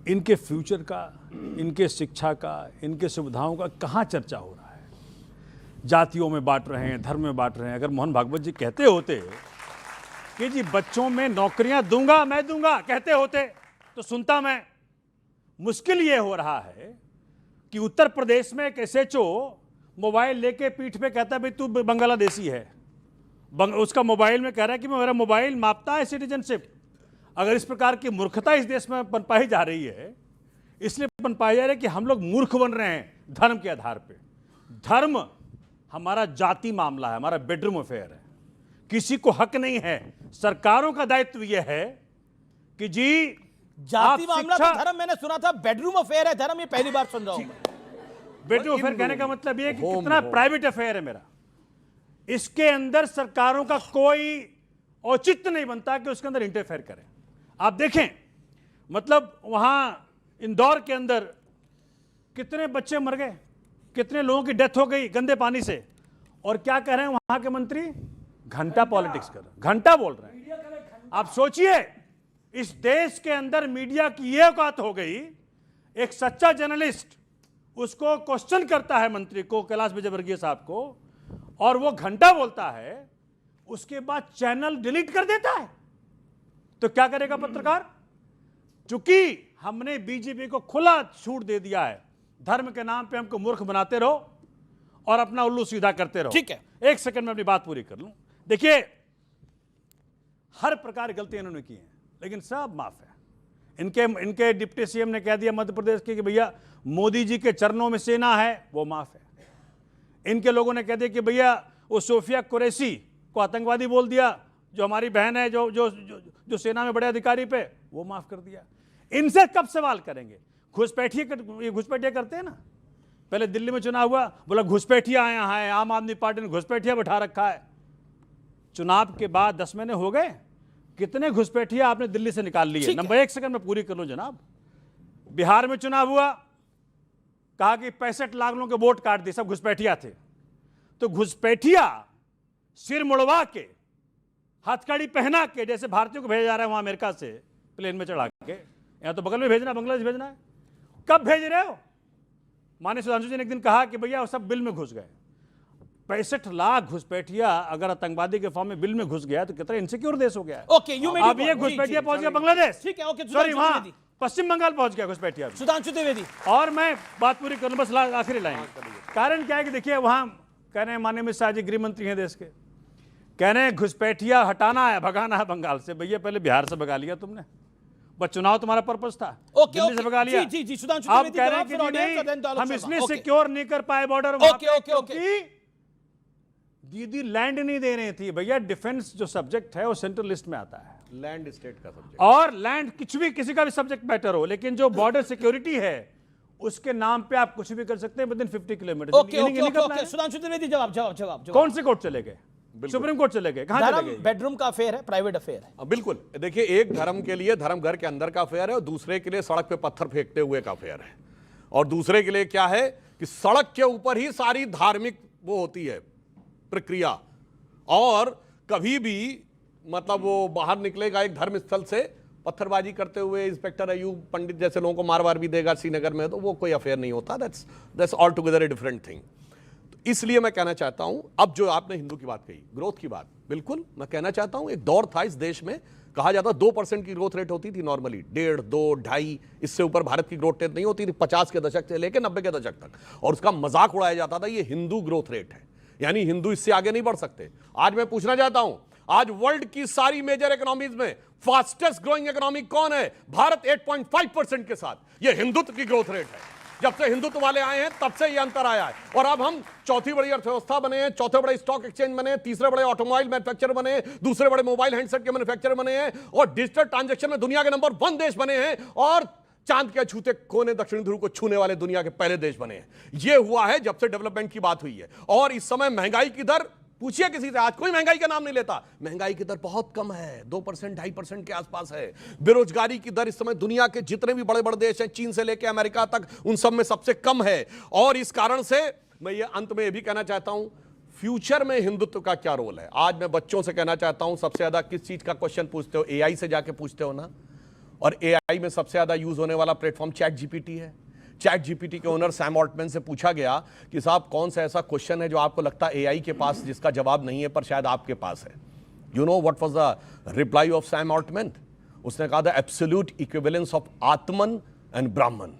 इनके फ्यूचर का, इनके शिक्षा का, इनके सुविधाओं का कहाँ चर्चा हो रहा है? जातियों में बांट रहे हैं, धर्म में बांट रहे हैं। अगर मोहन भागवत जी कहते होते कि जी बच्चों में नौकरियां दूंगा, मैं दूंगा, कहते होते तो सुनता मैं। मुश्किल ये हो रहा है कि उत्तर प्रदेश में एक एसएचओ मोबाइल लेके पीठ पे कहता है भाई तू बांग्लादेशी है, उसका मोबाइल में कह रहा है कि मेरा मोबाइल मापता है सिटीजनशिप। अगर इस प्रकार की मूर्खता इस देश में पनपाई जा रही है, इसलिए पनपाई जा रही है कि हम लोग मूर्ख बन रहे हैं धर्म के आधार पे। धर्म हमारा जाति मामला है, हमारा बेडरूम अफेयर है, किसी को हक नहीं है। सरकारों का दायित्व यह है कि जी जाति मामला तो धर्म, मैंने सुना था बेडरूम अफेयर है धर्म, ये पहली बार सुन रहा हूं। बेडरूम अफेयर कहने का मतलब ये है कि कितना प्राइवेट अफेयर है मेरा, इसके अंदर सरकारों का कोई औचित्य नहीं बनता कि उसके अंदर इंटरफेयर करें। आप देखें, मतलब वहां इंदौर के अंदर कितने बच्चे मर गए, कितने लोगों की डेथ हो गई गंदे पानी से, और क्या कह रहे हैं वहां के मंत्री? घंटा पॉलिटिक्स कर रहे हैं, घंटा बोल रहे हैं। आप सोचिए, इस देश के अंदर मीडिया की यह औकात हो गई, एक सच्चा जर्नलिस्ट उसको क्वेश्चन करता है मंत्री को, कैलाश विजयवर्गीय साहब को, और वो घंटा बोलता है, उसके बाद चैनल डिलीट कर देता है। तो क्या करेगा पत्रकार? चूंकि हमने बीजेपी को खुला छूट दे दिया है, धर्म के नाम पे हमको मूर्ख बनाते रहो और अपना उल्लू सीधा करते रहो। ठीक है, एक सेकंड में अपनी बात पूरी कर लूं। देखिए, हर प्रकार की गलतियां इन्होंने की हैं, लेकिन सब माफ है। इनके डिप्टी सीएम ने कह दिया मध्य प्रदेश के कि भैया मोदी जी के चरणों में सेना है, वो माफ है। इनके लोगों ने कह दिया कि भैया वो सोफिया कुरैशी को आतंकवादी बोल दिया, जो हमारी बहन है, जो सेना में बड़े अधिकारी पे, वो माफ कर दिया। इनसे कब सवाल करेंगे? घुसपैठिया करते हैं ना। पहले दिल्ली में चुनाव हुआ, बोला घुसपैठिया यहाँ है, आम आदमी पार्टी ने घुसपैठिया बैठा रखा है। चुनाव के बाद 10 महीने हो गए, कितने घुसपैठिया आपने दिल्ली से निकाल लिए? नंबर 1 सेकंड में पूरी कर लूं जनाब। बिहार में चुनाव हुआ, कहा कि 65 लाख लोगों के वोट काट दिए, सब घुसपैठिया थे। तो घुसपैठिया सिर मुड़वा के, हथकड़ी पहना के, जैसे भारतीयों को भेजा जा रहा है वहां अमेरिका से प्लेन में चढ़ा के, यहां तो बगल में भेजना, बांग्लादेश भेजना है। कब भेज रहे हो? माननीय सुधांशु जी ने एक दिन कहा कि भैया वो सब बिल में घुस गए। 65 लाख घुसपैठिया अगर आतंकवादी के फॉर्म में बिल में घुस गया तो कितना इनसिक्योर देश हो गया है। ओके, यू मेड अब ये घुसपैठिया पहुंच गया बांग्लादेश, ठीक है, ओके, सॉरी वहां पश्चिम बंगाल पहुंच गया घुसपैठिया। सुधांशु द्विवेदी, और मैं बात पूरी करूं, बस आखिरी लाइन। कारण क्या है कि देखिए वहां कह रहे हैं माननीय अमित शाह जी गृह मंत्री हैं देश के, कह रहे हैं घुसपैठिया हटाना है, भगाना है बंगाल से। भैया पहले बिहार से भगा लिया तुमने, बस चुनाव तुम्हारा पर्पस था, दिल्ली से भगा लिया। जी सुधांशु आप द्विवेदी, कह रहे हैं कि नहीं हम इसलिए सिक्योर नहीं कर पाए बॉर्डर, दीदी लैंड नहीं दे रही थी। भैया डिफेंस जो सब्जेक्ट है वो सेंट्रल लिस्ट में आता है, लैंड स्टेट का सब्जेक्ट, और लैंड किसी का भी सब्जेक्ट मैटर हो, लेकिन जो बॉर्डर सिक्योरिटी है उसके नाम पे आप कुछ भी कर सकते हैं within 50 kilometre. Okay, Sudhanshu Dwivedi, जवाब। कौन से कोर्ट चले गए? सुप्रीम कोर्ट चले गए, कहां चले गए? बेडरूम का अफेयर है, प्राइवेट अफेयर है। बिल्कुल, देखिए एक धर्म के लिए धर्म घर के अंदर का अफेयर है और दूसरे के लिए सड़क पे पत्थर फेंकते हुए का अफेयर है, और दूसरे के लिए क्या है कि सड़क के ऊपर ही सारी धार्मिक वो होती है प्रक्रिया, और कभी भी मतलब वो बाहर निकलेगा एक धर्म स्थल से पत्थरबाजी करते हुए इंस्पेक्टर अयूब पंडित जैसे लोगों को मार भी देगा श्रीनगर में, तो वो कोई अफेयर नहीं होता। That's all together a different thing. तो इसलिए मैं कहना चाहता हूं, अब जो आपने हिंदू की बात कही, ग्रोथ की बात, बिल्कुल मैं कहना चाहता हूं, एक दौर था इस देश में, कहा जाता 2% की ग्रोथ रेट होती थी नॉर्मली, 1.5, 2, 2.5, इससे ऊपर भारत की ग्रोथ रेट नहीं होती थी 50 के दशक से लेकर 90 के दशक तक, और उसका मजाक उड़ाया जाता था ये हिंदू ग्रोथ रेट है, यानी हिंदू इससे आगे नहीं बढ़ सकते। आज मैं पूछना चाहता हूं, आज वर्ल्ड की सारी मेजर इकोनॉमीज में फास्टेस्ट ग्रोइंग इकोनॉमी कौन है? भारत 8.5% के साथ, यह हिंदुत्व की ग्रोथ रेट है। जब से हिंदुत्व वाले आए हैं तब से यह अंतर आया है, और अब हम चौथी बड़ी अर्थव्यवस्था बने हैं, चौथे बड़े स्टॉक एक्सचेंज बने हैं, तीसरे बड़े ऑटोमोबाइल मैन्युफैक्चरर बने हैं, दूसरे बड़े मोबाइल हैंडसेट के मैन्युफैक्चरर बने हैं, और डिजिटल ट्रांजैक्शन में दुनिया के नंबर 1 देश बने हैं, और चांद के छूते कोने दक्षिण ध्रुव को छूने वाले दुनिया के पहले देश बने हैं। यह हुआ है जब से डेवलपमेंट की बात हुई है। और इस समय महंगाई की दर, पूछिए किसी से, आज कोई महंगाई का नाम नहीं लेता, महंगाई की दर बहुत कम है, 2%, 2.5% के आसपास है। बेरोजगारी की दर इस समय दुनिया के जितने भी बड़े बड़े देश हैं, चीन से लेकर अमेरिका तक, उन सब में सबसे कम है। और इस कारण से मैं ये अंत में ये भी कहना चाहता हूं, फ्यूचर में हिंदुत्व का क्या रोल है। आज मैं बच्चों से कहना चाहता हूं, सबसे ज्यादा किस चीज का क्वेश्चन पूछते हो? एआई से जाके पूछते हो ना, और एआई में सबसे ज्यादा यूज होने वाला प्लेटफॉर्म चैट जीपीटी है। चैट जीपीटी के ओनर सैम ऑल्टमैन से पूछा गया कि साहब कौन सा ऐसा क्वेश्चन है जो आपको लगता है एआई के पास जिसका जवाब नहीं है पर शायद आपके पास है। You know what was the reply off Sam Altman? उसने कहा the absolute equivalence of Atman and ब्राह्मण।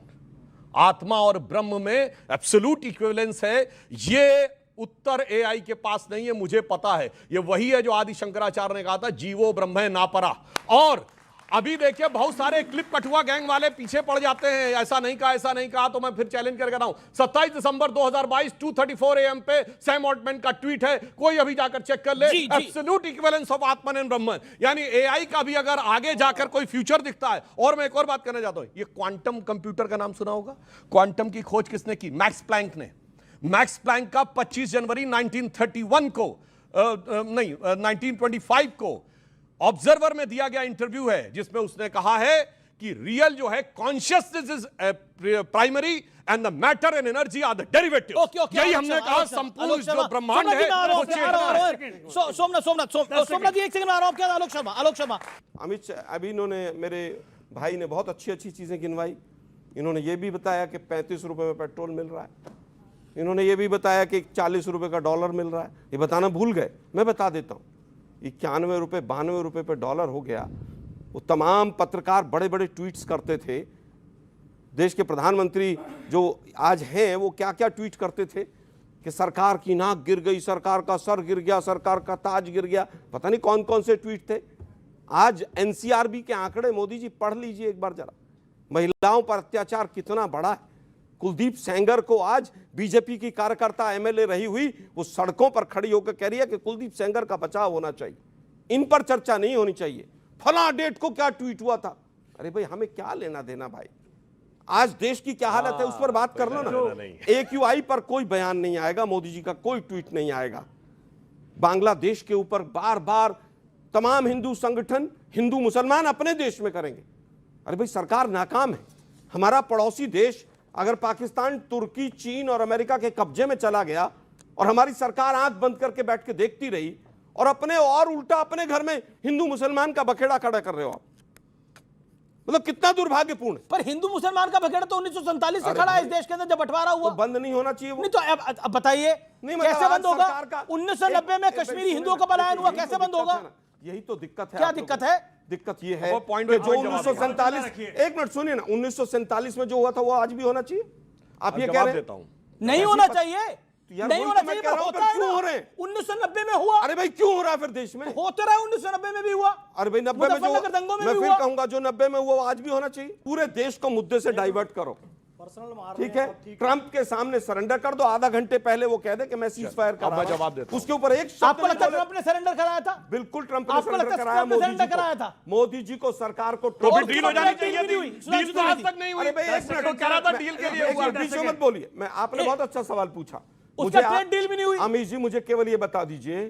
आत्मा और ब्रह्म में एब्सोल्यूट इक्विवेलेंस है, ये उत्तर एआई के पास नहीं है, मुझे पता है। ये वही है जो आदि शंकराचार्य ने कहा था, जीवो ब्रह्म नापरा। और अभी देखिए बहुत सारे क्लिप कठुआ गैंग वाले पीछे पड़ जाते हैं, ऐसा नहीं कहा, ऐसा नहीं कहा, तो मैं फिर चैलेंज करके रहा हूं। 27 दिसंबर 2022 2:34 AM पे सैम ऑल्टमैन का ट्वीट है, कोई अभी जाकर चेक कर ले। Absolute equivalence of Atman and ब्रह्मन, यानी एआई का भी अगर आगे जाकर कोई फ्यूचर दिखता है। और मैं एक और बात करना चाहता हूं, ये क्वांटम कंप्यूटर का नाम सुना होगा। क्वांटम की खोज किसने की? मैक्स प्लैंक ने। मैक्स प्लैंक का 25 जनवरी 1931 को 1925 को ऑब्जर्वर में दिया गया इंटरव्यू है, जिसमें उसने कहा है कि रियल जो है consciousness is primary and the matter and energy are the derivative. यही हमने कहा, संपूर्ण जो ब्रह्मांड है। सोमनाथ जी एक सेकंड आ रहा हूं, क्या आलोक शर्मा। अमित शाह अभी इन्होंने, मेरे भाई ने बहुत अच्छी अच्छी चीजें गिनवाई। इन्होंने ये भी बताया कि 35 रुपए में पेट्रोल मिल रहा है, इन्होंने ये भी बताया कि 40 रुपए का डॉलर मिल रहा है। ये बताना भूल गए, मैं बता देता हूं, 91 रुपए 92 रुपए पे डॉलर हो गया। वो तमाम पत्रकार बड़े बड़े ट्वीट्स करते थे, देश के प्रधानमंत्री जो आज हैं वो क्या क्या ट्वीट करते थे कि सरकार की नाक गिर गई, सरकार का सर गिर गया, सरकार का ताज गिर गया, पता नहीं कौन कौन से ट्वीट थे। आज एनसीआरबी के आंकड़े मोदी जी पढ़ लीजिए एक बार जरा, महिलाओं पर अत्याचार कितना बड़ा है। कुलदीप सेंगर को आज बीजेपी की कार्यकर्ता एमएलए रही हुई वो सड़कों पर खड़ी होकर कह रही है कि कुलदीप सेंगर का बचाव होना चाहिए, इन पर चर्चा नहीं होनी चाहिए। फला डेट को क्या ट्वीट हुआ था? अरे भाई हमें क्या लेना देना भाई, आज देश की क्या हालत है उस पर बात कर लो ना। AQI पर कोई बयान नहीं आएगा, मोदी जी का कोई ट्वीट नहीं आएगा। बांग्लादेश के ऊपर बार बार तमाम हिंदू संगठन, हिंदू मुसलमान अपने देश में करेंगे। अरे भाई सरकार नाकाम है। हमारा पड़ोसी देश अगर पाकिस्तान, तुर्की, चीन और अमेरिका के कब्जे में चला गया और हमारी सरकार आंख बंद करके बैठ के देखती रही, और अपने और उल्टा अपने घर में हिंदू मुसलमान का बखेड़ा खड़ा कर रहे हो आप, मतलब कितना दुर्भाग्यपूर्ण है। पर हिंदू मुसलमान का बखेड़ा तो 1947 से खड़ा है इस देश के अंदर, जब बंटवारा हुआ। तो बंद नहीं होना चाहिए वो? नहीं तो अब बताइए कैसे बंद होगा? 1990 में कश्मीरी हिंदुओं का पलायन हुआ, कैसे बंद होगा? यही तो दिक्कत है। क्या दिक्कत है? दिक्कत ये है कि जो 1947, एक मिनट सुनिए ना, 1947 में जो हुआ था वो आज भी होना चाहिए। आप ये कह रहे हैं नहीं होना चाहिए, नहीं होना चाहिए, क्यों हो रहे हैं? 1990 में हुआ। अरे भाई क्यों हो रहा है फिर देश में? होते रहा, 1990 में भी हुआ। अरे भाई 90 में जो, मैं फिर कहूंगा जो 90 में हुआ वो आज भी होना चाहिए। पूरे देश को मुद्दे से डाइवर्ट करो, ठीक है? ट्रंप के सामने सरेंडर कर दो, आधा घंटे पहले वो कह दे कि मैं सीज फायर कर रहा हूं, जवाब देता हूं। उसके ऊपर एक शब्द आपको लगता है ट्रंप ने सरेंडर कराया था? बिल्कुल ट्रंप ने सरेंडर कराया, मोदी जी को, सरकार को। डील हो जानी चाहिए थी, डील तो आज तक नहीं हुई। अरे भाई एक मिनट कह रहा था डील के लिए हुआ, बीच में मत बोलिए। मैं, आपने बहुत अच्छा सवाल पूछा, उसका ट्रेड डील भी नहीं हुई। अमित जी मुझे केवल ये बता दीजिए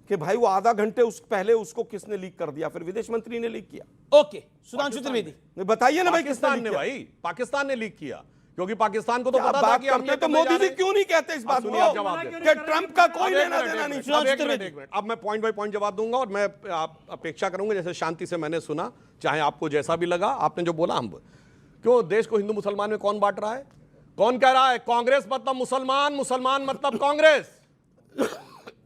कि भाई वो आधा घंटे उस पहले उसको किसने लीक कर दिया? फिर विदेश मंत्री ने लीक किया। ओके, सुधांशु त्रिवेदी बताइए ना भाई, पाकिस्तान ने, भाई पाकिस्तान ने लीक किया, क्योंकि पाकिस्तान को तो पता था कि हम ये तो मोदी जी क्यों नहीं कहते इस बात को कि ट्रंप का कोई लेना देना नहीं? एक मिनट, अब मैं पॉइंट बाय पॉइंट जवाब दूंगा और मैं अपेक्षा करूंगा जैसे शांति से मैंने सुना, चाहे आपको जैसा भी लगा, आपने जो बोला हम क्यों देश को हिंदू मुसलमान में कौन बांट रहा है? कौन कह रहा है कांग्रेस मतलब मुसलमान, मुसलमान मतलब Congress?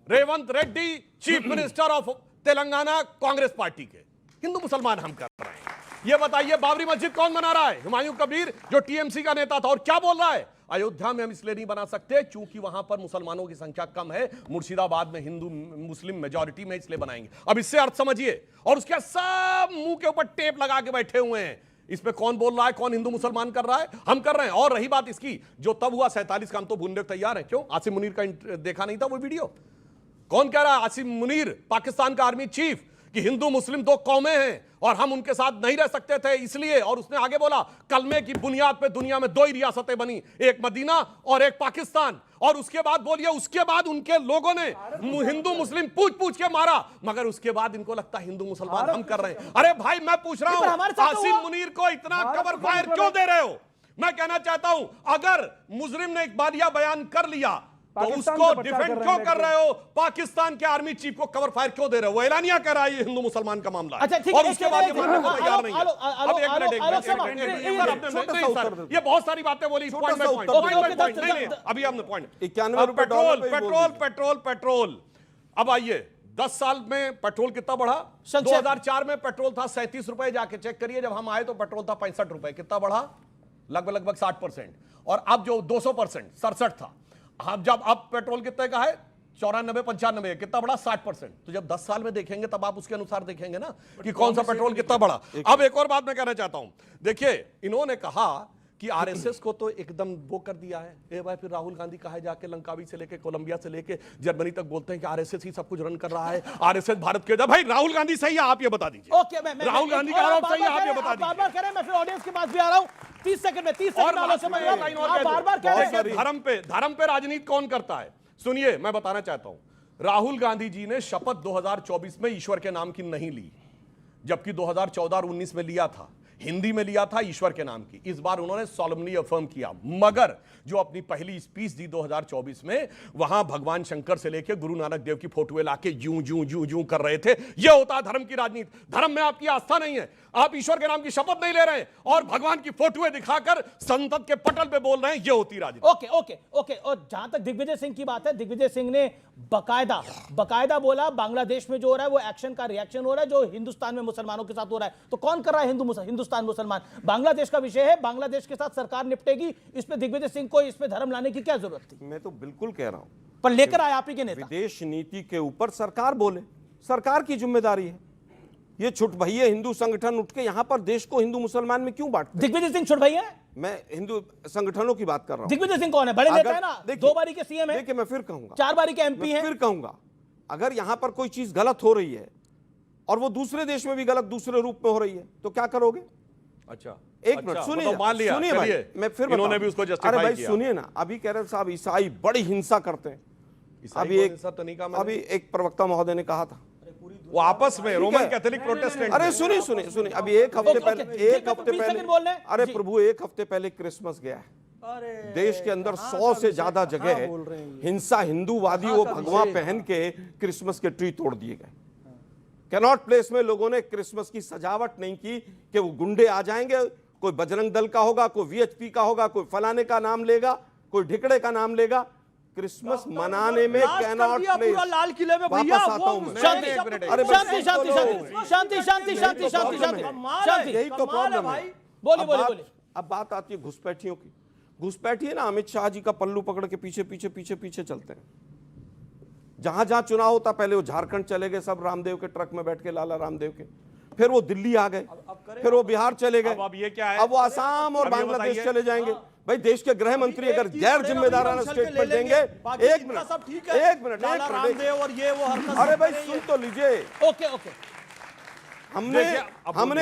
Revanth Reddy chief minister of Telangana Congress party के, हिंदू मुसलमान हम कर रहे हैं। ये बताइए बाबरी मस्जिद कौन बना रहा है? हुमायूं कबीर जो टीएमसी का नेता था, और क्या बोल रहा है? अयोध्या में हम इसलिए नहीं बना सकते क्योंकि वहां पर मुसलमानों की संख्या कम है, मुर्शिदाबाद में हिंदू मुस्लिम मेजॉरिटी में, इसलिए बनाएंगे। अब इससे अर्थ समझिए, और उसके सब मुंह के ऊपर टेप लगा के बैठे हुए हैं। इसमें कौन बोल रहा है, कौन हिंदू मुसलमान कर रहा है? हम कर रहे हैं। और रही बात इसकी, जो तब हुआ 47 का, हम तो भूलने को तैयार हैं। क्यों? आसिम मुनीर का देखा नहीं था वो वीडियो? कौन कह रहा है? आसिम मुनीर, पाकिस्तान का आर्मी चीफ, कि हिंदू मुस्लिम दो कौमें हैं और हम उनके साथ नहीं रह सकते थे इसलिए। और उसने आगे बोला कलमे की बुनियाद पे दुनिया में दो ही रियासतें बनी, एक मदीना और एक पाकिस्तान। और उसके बाद बोलिए, उसके बाद उनके लोगों ने हिंदू मुस्लिम पूछ पूछ के मारा, मगर उसके बाद इनको लगता है हिंदू मुसलमान हम कर रहे हैं। अरे भाई मैं पूछ रहा हूं, आसिम मुनीर को इतना कवर फायर क्यों दे रहे हो? मैं कहना चाहता हूं, अगर मुजरिम ने इकबालिया बयान कर लिया तो उसको डिफेंड क्यों कर रहे हो? पाकिस्तान के आर्मी चीफ को कवर फायर क्यों दे रहे हो? वो एलानिया कह रहा है ये हिंदू मुसलमान का मामला है, और उसके बाद ये मानने को तैयार नहीं है। अब एक मिनट, ये बहुत सारी बातें बोली, पॉइंट बाय पॉइंट नहीं, अभी हमने पॉइंट 91 पेट्रोल। अब आइए, 10 साल में पेट्रोल कितना बढ़ा? 2004 में पेट्रोल था 37 रुपए, जाके चेक करिए, जब हम आए तो पेट्रोल था 65 रुपए। कितना बढ़ा? लगभग 60%। और अब जो 200%, 67 था। अब पेट्रोल कितने का है? 94-95। कितना बढ़ा? 60%। तो जब 10 साल में देखेंगे तब आप उसके अनुसार देखेंगे ना कि कौन सा पेट्रोल कितना बढ़ा। अब एक और बात मैं कहना चाहता हूं, देखिए इन्होंने कहा कि आरएसएस को तो एकदम वो कर दिया है। ए भाई, फिर राहुल गांधी कहा जाके लंकावी से लेके कोलंबिया से लेके जर्मनी तक बोलते हैं कि आरएसएस ही सब कुछ रन कर रहा है, आरएसएस भारत के। भाई राहुल गांधी सही है, आप ये बता दीजिए। ओके, राहुल गांधी का आरोप सही है, आप ये बता दीजिए। बार-बार कह रहे हैं, मैं फिर ऑडियंस के पास भी आ रहा हूं। 30 सेकंड में 30 सेकंड बार-बार कह रहे हैं धर्म पे राजनीति कौन करता है? सुनिए, मैं बताना चाहता हूं, राहुल गांधी जी ने शपथ 2024 में ईश्वर के नाम की नहीं ली, जबकि 2014 और 19 में लिया था। हिंदी में लिया था ईश्वर के नाम की। इस बार उन्होंने सॉलमली अफर्म किया, मगर जो अपनी पहली स्पीच दी 2024 में, वहां भगवान शंकर से लेकर गुरु नानक देव की फोटोएं लाके यूं यूं यूं यूं कर रहे थे। यह होता है धर्म की राजनीति। धर्म में आपकी आस्था नहीं है, आप ईश्वर के नाम की शपथ नहीं ले रहे हैं और भगवान की फोटोएं दिखाकर संसद के पटल पे बोल रहे हैं, यह होती राजनीति। Okay okay okay. और जहां तक दिग्विजय सिंह की बात है, दिग्विजय सिंह ने बकायदा बोला बांग्लादेश में जो हो रहा है वो एक्शन का रिएक्शन हो रहा है जो हिंदुस्तान में मुसलमानों के साथ हो रहा है। तो कौन कर रहा है? हिंदुस्तान मुसलमान। बांग्लादेश का विषय है, बांग्लादेश के साथ सरकार निपटेगी। इस पे दिग्विजय सिंह को इस पे धर्म लाने की क्या जरूरत थी? मैं तो बिल्कुल कह रहा हूं, पर लेकर आए आप ही के नेता। विदेश नीति के ऊपर सरकार बोले, सरकार की जिम्मेदारी है। ये छुट भैया हिंदू संगठन उठ के यहां पर देश को हिंदू मुसलमान में क्यों बांटते? दिग्विजय सिंह छुट भैया? मैं हिंदू संगठनों की बात कर रहा हूं। दिग्विजय सिंह कौन है? बड़े नेता है ना, 2 बारी के सीएम है। देखिए मैं फिर कहूंगा, 4 बारी के एमपी हैं। फिर कहूंगा, अगर यहां पर कोई चीज गलत हो रही है और वो दूसरे देश में भी गलत दूसरे रूप में हो रही है तो क्या करोगे? अच्छा, एक मिनट सुनिए, मान लिया, सुनिए भाई, मैं फिर इन्होंने भी उसको जस्टिफाई किया। अरे भाई किया। सुनिए ना, अभी कह रहे साहब ईसाई बड़ी हिंसा करते हैं। अभी एक प्रवक्ता महोदय ने कहा था वो आपस में रोमन कैथोलिक प्रोटेस्टेंट। अरे सुनिए, अभी एक हफ्ते पहले, अरे प्रभु, एक हफ्ते पहले क्रिसमस गया है। देश के अंदर 100 से ज्यादा जगह है हिंसा, हिंदूवादी वो भगवा पहन के क्रिसमस के ट्री तोड़ दिए गए। कैनॉट प्लेस में लोगों ने क्रिसमस की सजावट नहीं की कि वो गुंडे आ जाएंगे, कोई बजरंग दल का होगा, कोई वीएचपी का होगा, कोई फलाने का नाम लेगा, कोई ढिकड़े का नाम लेगा। क्रिसमस मनाने में कैनॉट प्लेस। लाल किले में वापस आता हूं मैं। शांति अरे शांति शांति शांति शांति शांति शांति शांति। यही तो प्रॉब्लम है। बोलिए बोलिए बोलिए। अब बात आती है घुसपैठियों की। घुसपैठी है ना, अमित शाह जी का पल्लू पकड़ के पीछे पीछे पीछे पीछे चलते हैं। जहां जहां चुनाव होता, पहले वो झारखंड चले गए सब रामदेव के ट्रक में बैठ के, लाला रामदेव के, फिर वो दिल्ली आ गए, फिर वो बिहार चले गए, अब ये क्या है? अब वो आसाम और बांग्लादेश चले जाएंगे। भाई देश के गृह मंत्री अगर गैर जिम्मेदाराना स्टेटमेंट देंगे, एक मिनट रामदेव और ये वो हरकत। अरे भाई सुन तो लीजिए। ओके ओके, हमने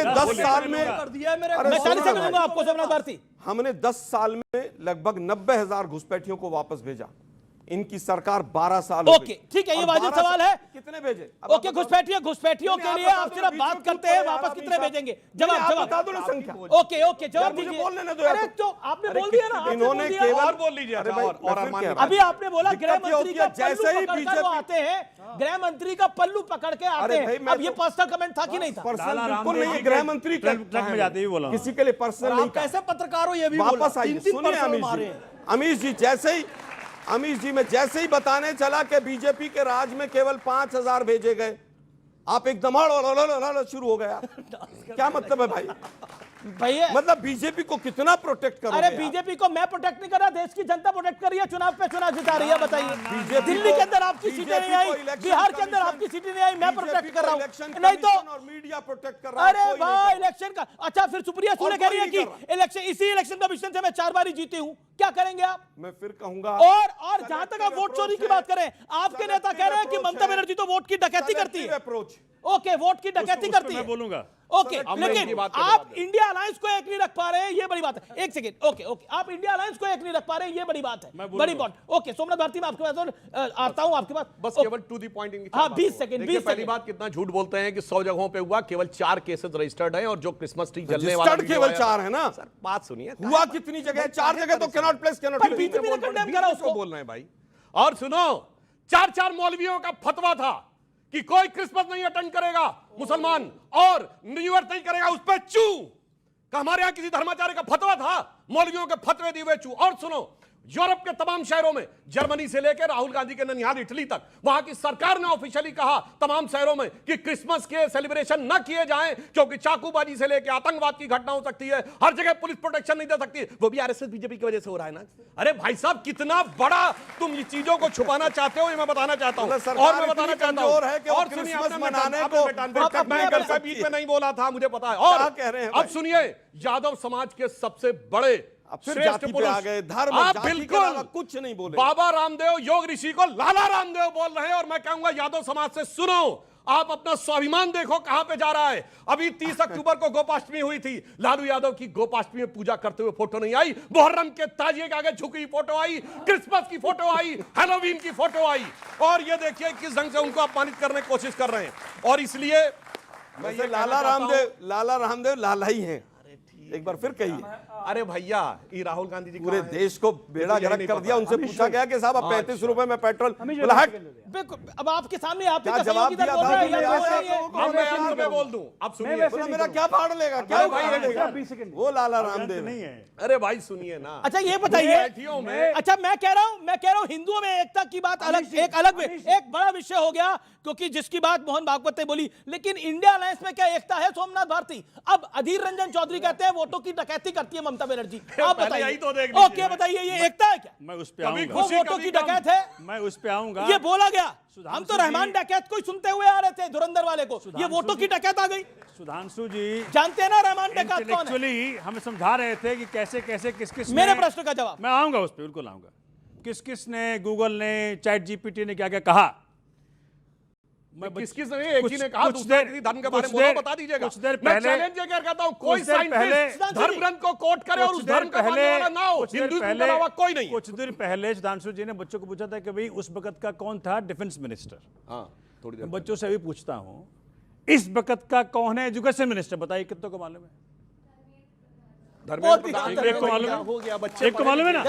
10 साल में, मैं 40 सेकंड दूंगा आपको सोमनाथ भारती। हमने 10 साल में लगभग 90,000 घुसपैठियों को वापस भेजा। इनकी सरकार 12 साल। ओके ठीक है, ये वाजिब सवाल है। कितने भेजे? ओके, घुसपैठियों के लिए आप सिर्फ बात करते हैं, वापस कितने भेजेंगे? जवाब बता दो ना संख्या। ओके ओके, जवाब दीजिए। बोलने ना दो। अरे तो आपने बोल दिया ना, इन्होंने केवल और बोल लीजिए। अभी आपने बोला गृह मंत्री का जैसे ही बीजेपी आते हैं, गृह मंत्री का पल्लू पकड़ के आते हैं। अब ये पर्सनल कमेंट था कि नहीं था? पर्सनल बिल्कुल नहीं, गृह मंत्री ट्रक में जाते ही बोला, किसी के लिए पर्सनल नहीं। कैसे पत्रकार हो ये भी वापस आइए, सुनिए अमीश जी, अमीश जी, मैं जैसे ही बताने चला कि बीजेपी के राज में केवल 5,000 भेजे गए, आप एकदम शुरू हो गया। क्या मतलब है भाई? भैया मतलब बीजेपी को कितना प्रोटेक्ट करोगे? अरे बीजेपी को मैं प्रोटेक्ट नहीं कर रहा, देश की जनता प्रोटेक्ट कर रही है। चुनाव पे चुनाव जिता रही है। बताइए, दिल्ली के अंदर आपकी सीटें नहीं आई, बिहार के अंदर आपकी सीटें नहीं आई, मैं प्रोटेक्ट कर रहा हूं। नहीं तो और मीडिया प्रोटेक्ट कर रहा है। अरे भाई इलेक्शन का अच्छा, फिर सुप्रिया सुले कह रही है कि इलेक्शन, इसी इलेक्शन कमीशन से मैं 4 बार जीती हूं। क्या करेंगे आप? मैं फिर कहूंगा। और जहां तक आप वोट चोरी की बात करें, आपके नेता कह रहे हैं कि ममता बनर्जी तो वोट की डकैती करती है। अप्रोच, ओके, वोट की डकैती करती है, मैं बोलूंगा। ओके, लेकिन आप इंडिया अलायंस को एक नहीं रख पा रहे हैं, ये बड़ी बात है। एक सेकंड, ओके ओके, आप इंडिया अलायंस को एक नहीं रख पा रहे हैं, ये बड़ी बात है, बड़ी बात। ओके, सोमनाथ भारती, मैं आपके पास आता हूं, आपके पास बस केवल टू द पॉइंट। हाँ, 20 सेकंड। पहली बात, कितना झूठ बोलते हैं कि 100 जगहों पे हुआ, केवल 4 केसेस रजिस्टर्ड हैं, और जो क्रिसमस ट्री जलने वाला केवल 4 है ना सर। बात सुनिए, हुआ कितनी जगह? 4 जगह तो कैनॉट प्लेस, कैनॉट बोल रहे हैं भाई। और सुनो, 4 मौलवियों का फतवा था कि कोई क्रिसमस नहीं अटेंड करेगा मुसलमान, और न्यू ईयर नहीं करेगा, उस पर चू का हमारे यहां किसी धर्माचार्य का फतवा था, मौलवियों के फतवे दिए हुए चू। और सुनो, यूरोप के तमाम शहरों में, जर्मनी से लेकर राहुल गांधी के ननिहाल इटली तक, वहां की सरकार ने ऑफिशियली कहा तमाम शहरों में कि क्रिसमस के सेलिब्रेशन न किए जाएं, क्योंकि चाकूबाजी से लेकर आतंकवाद की घटना हो सकती है, हर जगह पुलिस प्रोटेक्शन नहीं दे सकती। वो भी आरएसएस बीजेपी की वजह से हो रहा है ना। अरे भाई साहब, कितना बड़ा तुम ये चीजों को छुपाना चाहते हो, ये मैं बताना चाहता हूं। और मैं बताना चाहता हूं, और सुनिए, मैं बीच में नहीं बोला था, मुझे पता है। और अब सुनिए, यादव समाज के सबसे बड़े जाति पे आ गए, धर्म जाति के अलावा कुछ नहीं बोले। बाबा रामदेव योग ऋषि को लाला रामदेव बोल रहे हैं, और मैं कहूंगा यादव समाज से सुनो, आप अपना स्वाभिमान देखो कहां पे जा रहा है। अभी 30 अक्टूबर को गोपाष्टमी हुई थी, लालू यादव की गोपाष्टमी में पूजा करते हुए फोटो नहीं आई, मुहर्रम के ताजिए के आगे झुकी फोटो आई, क्रिसमस की फोटो आई, हैलोवीन की फोटो आई, और ये देखिए किस ढंग से उनको अपमानित करने की कोशिश कर रहे हैं। और इसलिए लाला रामदेव लाला ही है। एक बार फिर कहिए। अरे भैया, ये राहुल गांधी जी पूरे देश को बेड़ा गर्क कर दिया। उनसे पूछा गया कि साहब, अब 35 रुपए में पेट्रोल, अब आपके सामने आप क्या जवाब दिया था? मैं बोल दूं, अब सुनिए, मेरा क्या फाड़ लेगा? क्या फाड़ लेगा? वो लाला रामदेव नहीं है। अरे भाई सुनिए ना। अच्छा ये बताइए, अच्छा मैं कह रहा हूं हिंदुओं में एकता की बात अलग, एक बड़ा विषय हो गया, क्योंकि जिसकी बात मोहन भागवत ने बोली, लेकिन इंडिया अलायंस में क्या एकता है? सोमनाथ भारती, अब अधीर रंजन चौधरी कहते हैं वोटों की डकैती करती है ममता बनर्जी, आप बताइए। ओके बताइए, ये एकता है क्या? मैं उस पे आऊंगा। वो वोटों की डकैत है, मैं उस पे आऊंगा। ये बोला गया, हम तो रहमान डकैत को ही सुनते हुए आ रहे थे, धुरंधर वाले को, ये वोटों की डकैत आ गई। सुधांशु जी जानते हैं ना रहमान डकैत कौन है? एक्चुअली हमें समझा रहे थे कि कैसे कैसे किस किस, मेरे प्रश्न का जवाब। मैं आऊंगा उस पे, बिल्कुल आऊंगा। किस किस ने, गूगल ने, चैट जीपीटी ने क्या क्या कहा, किस ने, एक ही ने कहा, दूसरे धर्म के बारे में बता दीजिएगा। कुछ देर पहले मैं चैलेंज ये कहता हूं, कोई साइंटिस्ट धर्म ग्रंथ को कोट करे और उस धर्म का मानने वाला ना हो, हिंदुइज्म के अलावा कोई नहीं। कुछ देर पहले सुधांशु जी ने बच्चों को पूछा था कि भाई उस वक्त का कौन था डिफेंस मिनिस्टर। हाँ, थोड़ी देर बच्चों से अभी पूछता हूं, इस वक्त का कौन है एजुकेशन मिनिस्टर? बताइए कितनों को मालूम है? एक को मालूम है, एक को मालूम है ना,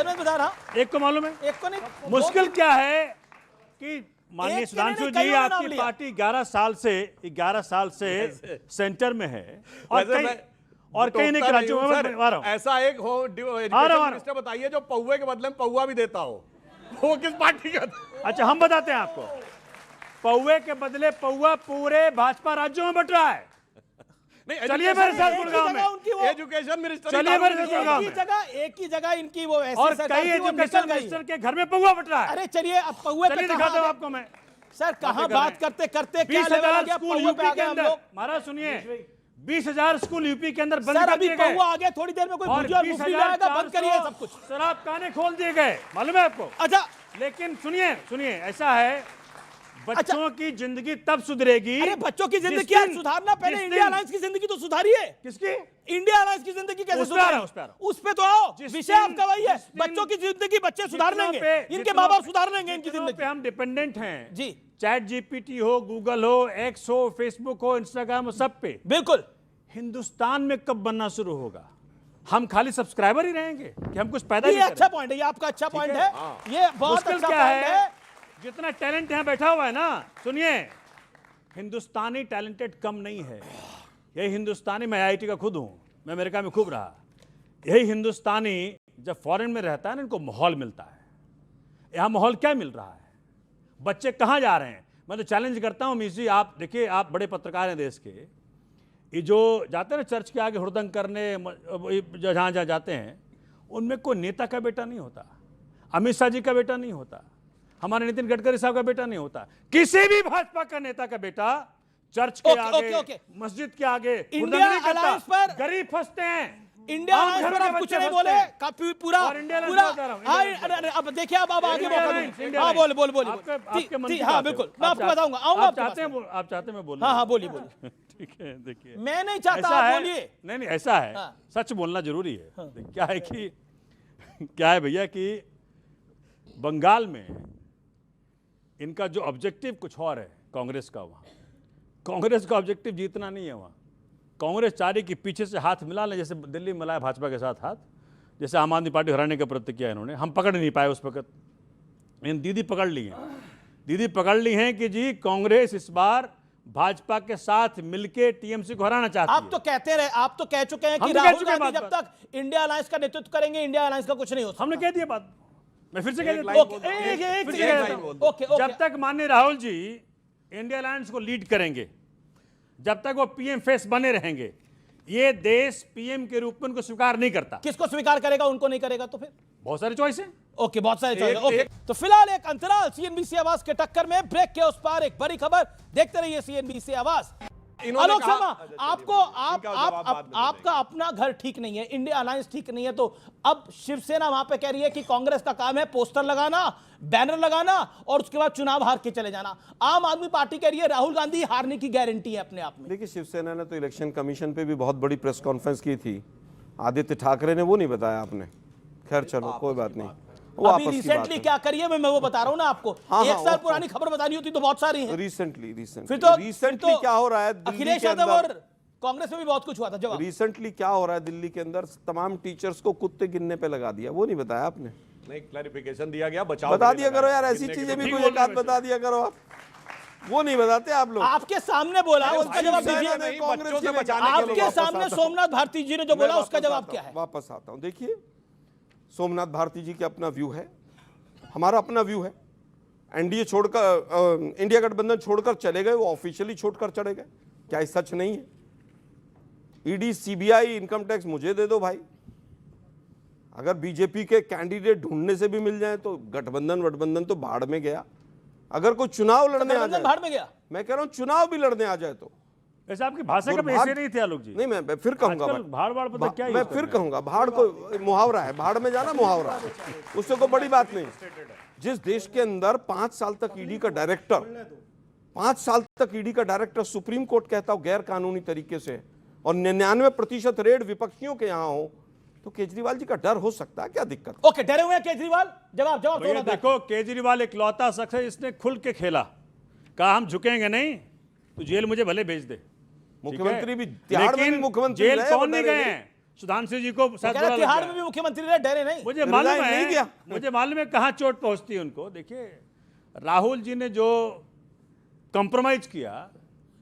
एक को मालूम है। एक को नहीं। मुश्किल क्या है कि माननीय एक के सुधांशु नहीं, जी, कईयों ने नाम आपकी लिया। पार्टी 11 साल से सेंटर में है और वैसे कई मैं और कई नहीं टोकता राज्यों हूं, में सर। आ रहा हूं। ऐसा एक हो आ एजुकेशन रहा हूं। मिनिस्टर बताइए जो पौवे के बदले में पौवा भी देता हो, वो किस पार्टी का था? अच्छा, हम बताते हैं आपको। पौवे के बदले पौवा पूरे भाजपा राज्यों में बट रहा है। नहीं, चलिए मेरे साथ एक ही गुड़गांव जगह उनकी वो- में, एजुकेशन मिनिस्टर चलिए मेरे साथ गुड़गांव में, एक ही जगह इनकी वो ऐसी और सरकार कई थी, वो निकल एजुकेशन गई। मिनिस्टर के घर में पौवा बट रहा है। अरे चलिए अब पौवे पे चलिए कहाँ दिखाता हूं आ गए? आपको मैं। सर कहाँ बातें कर बात रहे हैं। करते करते क्या लेवल आ 20,000 गया, स्कूल पौवे पे यूपी आ के गए हम अंदर, लोग। महाराज सुनिए, 20,000 स्कूल यूपी के अंदर बंद सर कर अभी दिए गए पौवा आ गया, थोड़ी देर में कोई और भुजिया और मुफ्ती आएगा, बंद करिए सब कुछ। शराब खाने खोल दिए गए, मालूम है आपको? अच्छा लेकिन सुनिए सुनिए, ऐसा है, बच्चों की जिंदगी तब सुधरेगी। अरे बच्चों की जिंदगी जिस क्या दिन- सुधारना, पहले जिस इंडिया दिन- अलायंस की जिंदगी तो सुधारिए। किसकी? इंडिया अलायंस की जिंदगी कैसे उस पे आ रहा सुधारें? हूं, उस पे आ रहा उस पे तो आओ, जिस विषय दिन- आपका वही है, जिस दिन- बच्चों की जिंदगी बच्चे सुधार जितनों लेंगे, पे- इनके जितनों माँ बाप पे- सुधार लेंगे इनकी जितनों जिंदगी। पे हम डिपेंडेंट हैं जी चैट जीपीटी हो, गूगल हो, एक्स हो, फेसबुक हो, इंस्टाग्राम हो, सब पे। बिल्कुल। हिंदुस्तान में कब बनना शुरू होगा? हम खाली सब्सक्राइबर ही रहेंगे कि हम कुछ पैदा ये नहीं अच्छा करें? पॉइंट है, ये आपका अच्छा पॉइंट है? है, ये बहुत मुश्किल अच्छा क्या पॉइंट है। जितना टैलेंट यहाँ बैठा हुआ है ना, सुनिए, हिंदुस्तानी टैलेंटेड कम नहीं है। यही हिंदुस्तानी, मैं आईआईटी का खुद हूं, मैं अमेरिका में खूब रहा, यही हिंदुस्तानी जब फॉरेन में रहता है ना, इनको माहौल मिलता है। यहाँ माहौल क्या मिल रहा है? बच्चे कहाँ जा रहे हैं? मैं तो चैलेंज करता हूँ मीस जी, आप देखिए, आप बड़े पत्रकार हैं देश के, ये जो जाते हैं ना चर्च के आगे हुड़दंग करने, जहाँ जहाँ जाते हैं, उनमें कोई नेता का बेटा नहीं होता, अमित शाह जी का बेटा नहीं होता, हमारे नितिन गडकरी साहब का बेटा नहीं होता, किसी भी भाजपा का नेता का बेटा चर्च के आगे, मस्जिद के आगे इंडिया अलायंस पर गरीब फंसते हैं। इंडिया अलायंस पर आप कुछ नहीं बोले, काफी पूरा पूरा। अब देखिए, अब आगे मौका दूंगा। हाँ बोले बोले बोले। हाँ बिल्कुल, मैं आपको बताऊंगा, आऊंगा। आप चाहते हैं मैं बोलूं? हाँ हाँ बोलिए बोलिए। ठीक है, देखिए, मैं नहीं चाहता, आप बोलिए। नहीं, ऐसा है, सच बोलना जरूरी है। क्या है भैया कि बंगाल में इनका जो ऑब्जेक्टिव कुछ और है कांग्रेस का, वहां कांग्रेस का ऑब्जेक्टिव जीतना नहीं है। वहां कांग्रेस चाह रही कि पीछे से हाथ मिला लें, जैसे दिल्ली में मिलाया भाजपा के साथ हाथ, जैसे आम आदमी पार्टी हराने का प्रयत्न किया इन्होंने, हम पकड़ नहीं पाए उस वक्त, लेकिन दीदी पकड़ ली हैं। दीदी पकड़ ली हैं कि जी कांग्रेस इस बार भाजपा के साथ मिलके टीएमसी को हराना चाहती है। आप तो कहते रहे, आप तो कह चुके हैं कि हम तो कह राहुल चुके हैं गांधी जब बात। तक इंडिया अलायंस का नेतृत्व करेंगे, इंडिया अलायंस का कुछ नहीं हो सकता। हमने कह दिया बात, मैं फिर से कह देता हूं। ओके, जब तक माननीय राहुल जी इंडिया अलायंस को लीड करेंगे, जब तक वो पीएम फेस बने रहेंगे, ये देश पीएम के रूप में उनको स्वीकार नहीं करता। किसको स्वीकार करेगा, उनको नहीं करेगा तो फिर? बहुत सारी चॉइस है। ओके, बहुत सारे चॉइस। ओके, तो फिलहाल एक अंतराल सीएनबीसी आवाज के टक्कर में, ब्रेक के उस पार एक बड़ी खबर देखते रहिए सीएनबीसी आवाज। आलोक शर्मा, आपका अपना घर ठीक नहीं है, इंडिया अलायंस ठीक नहीं है, तो अब शिवसेना वहां पे कह रही है कि कांग्रेस का काम है पोस्टर लगाना, बैनर लगाना और उसके बाद चुनाव हार के चले जाना। आम आदमी पार्टी कह रही है राहुल गांधी हारने की गारंटी है अपने आप में। देखिए, शिवसेना ने तो इलेक्शन कमीशन पे भी बहुत बड़ी प्रेस कॉन्फ्रेंस की थी, आदित्य ठाकरे ने वो नहीं बताया आपने। खैर चलो, कोई बात नहीं, वो अभी रिसेंटली क्या करिए, मैं वो बता रहा हूं ना आपको। एक साल पुरानी खबर बतानी होती तो बहुत सारी है। रिसेंटली फिर तो क्या हो रहा है अखिलेश यादव और कांग्रेस में भी बहुत कुछ हुआ था। जवाब रिसेंटली क्या हो रहा है दिल्ली के अंदर, तमाम टीचर्स को कुत्ते गिनने पे लगा दिया, वो नहीं बताया आपने। नहीं, क्लैरिफिकेशन दिया गया, बचाव बता दिया करो यार, ऐसी चीजें भी कोई एक आध बता दिया करो आप, वो नहीं बताते आप लोग। आपके सामने बोला, उसका जवाब दीजिए। कांग्रेस से आपके सामने सोमनाथ भारती जी ने जो बोला, उसका जवाब क्या है? वापस आता हूं। देखिए, सोमनाथ भारती जी का अपना व्यू है, हमारा अपना व्यू है। एनडीए छोड़कर, इंडिया गठबंधन छोड़कर चले गए, वो ऑफिशियली छोड़कर चले गए, क्या ये सच नहीं है? ईडी, सीबीआई, इनकम टैक्स मुझे दे दो भाई। अगर बीजेपी के कैंडिडेट ढूंढने से भी मिल जाए तो गठबंधन तो भाड़ में गया। अगर कोई चुनाव लड़ने आ जाए, भाड़ में गया, मैं कह रहा हूं चुनाव भी लड़ने आ जाए तो। ऐसे आपकी भाषा का ऐसे नहीं थे आलोक जी। नहीं, मैं फिर कहूंगा, भाड़ पता क्या, मैं फिर कहूंगा, भाड़ को मुहावरा है, भाड़ में जाना मुहावरा है, उससे कोई बड़ी बात नहीं। जिस देश के अंदर 5 साल तक ईडी का डायरेक्टर, 5 साल तक ईडी का डायरेक्टर सुप्रीम कोर्ट कहता हो गैर कानूनी तरीके से, और 99% रेड विपक्षियों के यहां हो, तो केजरीवाल जी का डर हो सकता है, क्या दिक्कत? ओके, डरे हुए हैं केजरीवाल? जवाब देखो, केजरीवाल इकलौता शख्स है, इसने खुल के खेला, कहा हम झुकेंगे नहीं तो जेल मुझे भले भेज दे। मुख्यमंत्री भी तिहाड़ में मुख्यमंत्री जेल कौन नहीं गए हैं? सुधांशु जी को तिहाड़ में भी मुख्यमंत्री रहे, डरे नहीं। मुझे मालूम है कहाँ चोट पहुंचती है उनको। देखिए, राहुल जी ने जो कॉम्प्रोमाइज किया,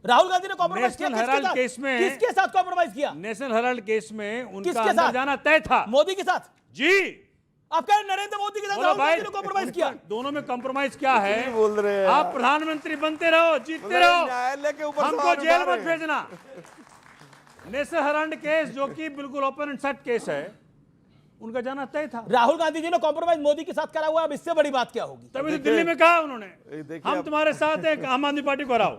राहुल गांधी ने कॉम्प्रोमाइज किया नेशनल हेराल्ड केस में, किसके साथ कॉम्प्रोमाइज किया? नेशनल हेराल्ड केस में उनका किसके अंदर साथ? जाना तय था। मोदी के साथ? जी। आप कह रहे नरेंद्र मोदी के साथ राहुल गांधी ने कॉम्प्रोमाइज किया? दोनों में कॉम्प्रोमाइज क्या है? बोल रहे हैं आप प्रधानमंत्री बनते रहो, जीतते रहो, न्यायालय के ऊपर हमको सवाल जेल उठा मत रहे हैं। भेजना। नेशनल हेराल्ड केस जो कि बिल्कुल ओपन एंड शट केस है, उनका जाना तय था। राहुल गांधी जी ने कॉम्प्रोमाइज मोदी के साथ करा हुआ, अब इससे बड़ी बात क्या होगी? तभी तो दिल्ली में कहा उन्होंने, देखिए हम तुम्हारे साथ हैं, आम आदमी पार्टी को हराओ।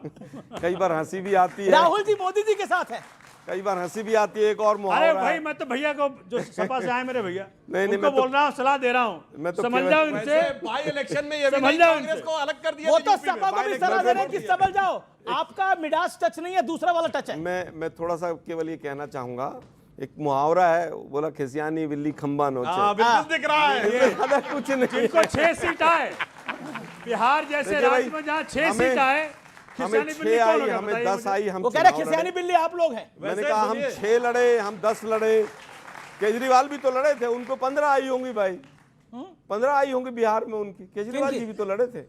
कई बार हंसी भी आती है, राहुल जी मोदी जी के साथ है, कई बार हंसी भी आती है। एक और अरे मुहावरा भाई, है। मैं तो भैया को जो सपा से आए मेरे भैया, नहीं, उनको मैं तो- बोल रहा हूँ, सलाह दे रहा हूँ, मैं तो समझ केवल- जाओ इनसे। भाई इलेक्शन में ये भी समझ नहीं, जाओ कांग्रेस इनसे। को अलग कर दिया वो था तो यूपी में। सपा को भी सलाह दे रहे हैं कि समझ जाओ, आपका मिडास टच नहीं है, दूसरा वाला टच है। मैं थोड़ा सा केवल ये कहना चाहूंगा, एक मुहावरा है, बोला खिसियानी बिल्ली खंबा नोचे। हाँ, बिल्कुल दिख रहा है। इससे ज्यादा कुछ नहीं। जिनको 6 सीट आए, बिहार जैसे देखिए राज्य भाई, में जहाँ 6 हमें- सीट आए, हमें खिसियानी 6 बिल्ली कौन आई, होगा हमें बताइए 10 मुझे? आई, हम वो कह रहे चुनाव खिसियानी लड़े। बिल्ली आप लोग हैं। मैंने वैसे कहा हम सुनिए। 6 लड़े, हम 10 लड़े, केजरीवाल भी तो लड़े थे, उनको 15 आई होंगी भाई, 15 आई होंगी बिहार में उनकी। केजरीवाल किनकी? जी भी तो लड़े थे।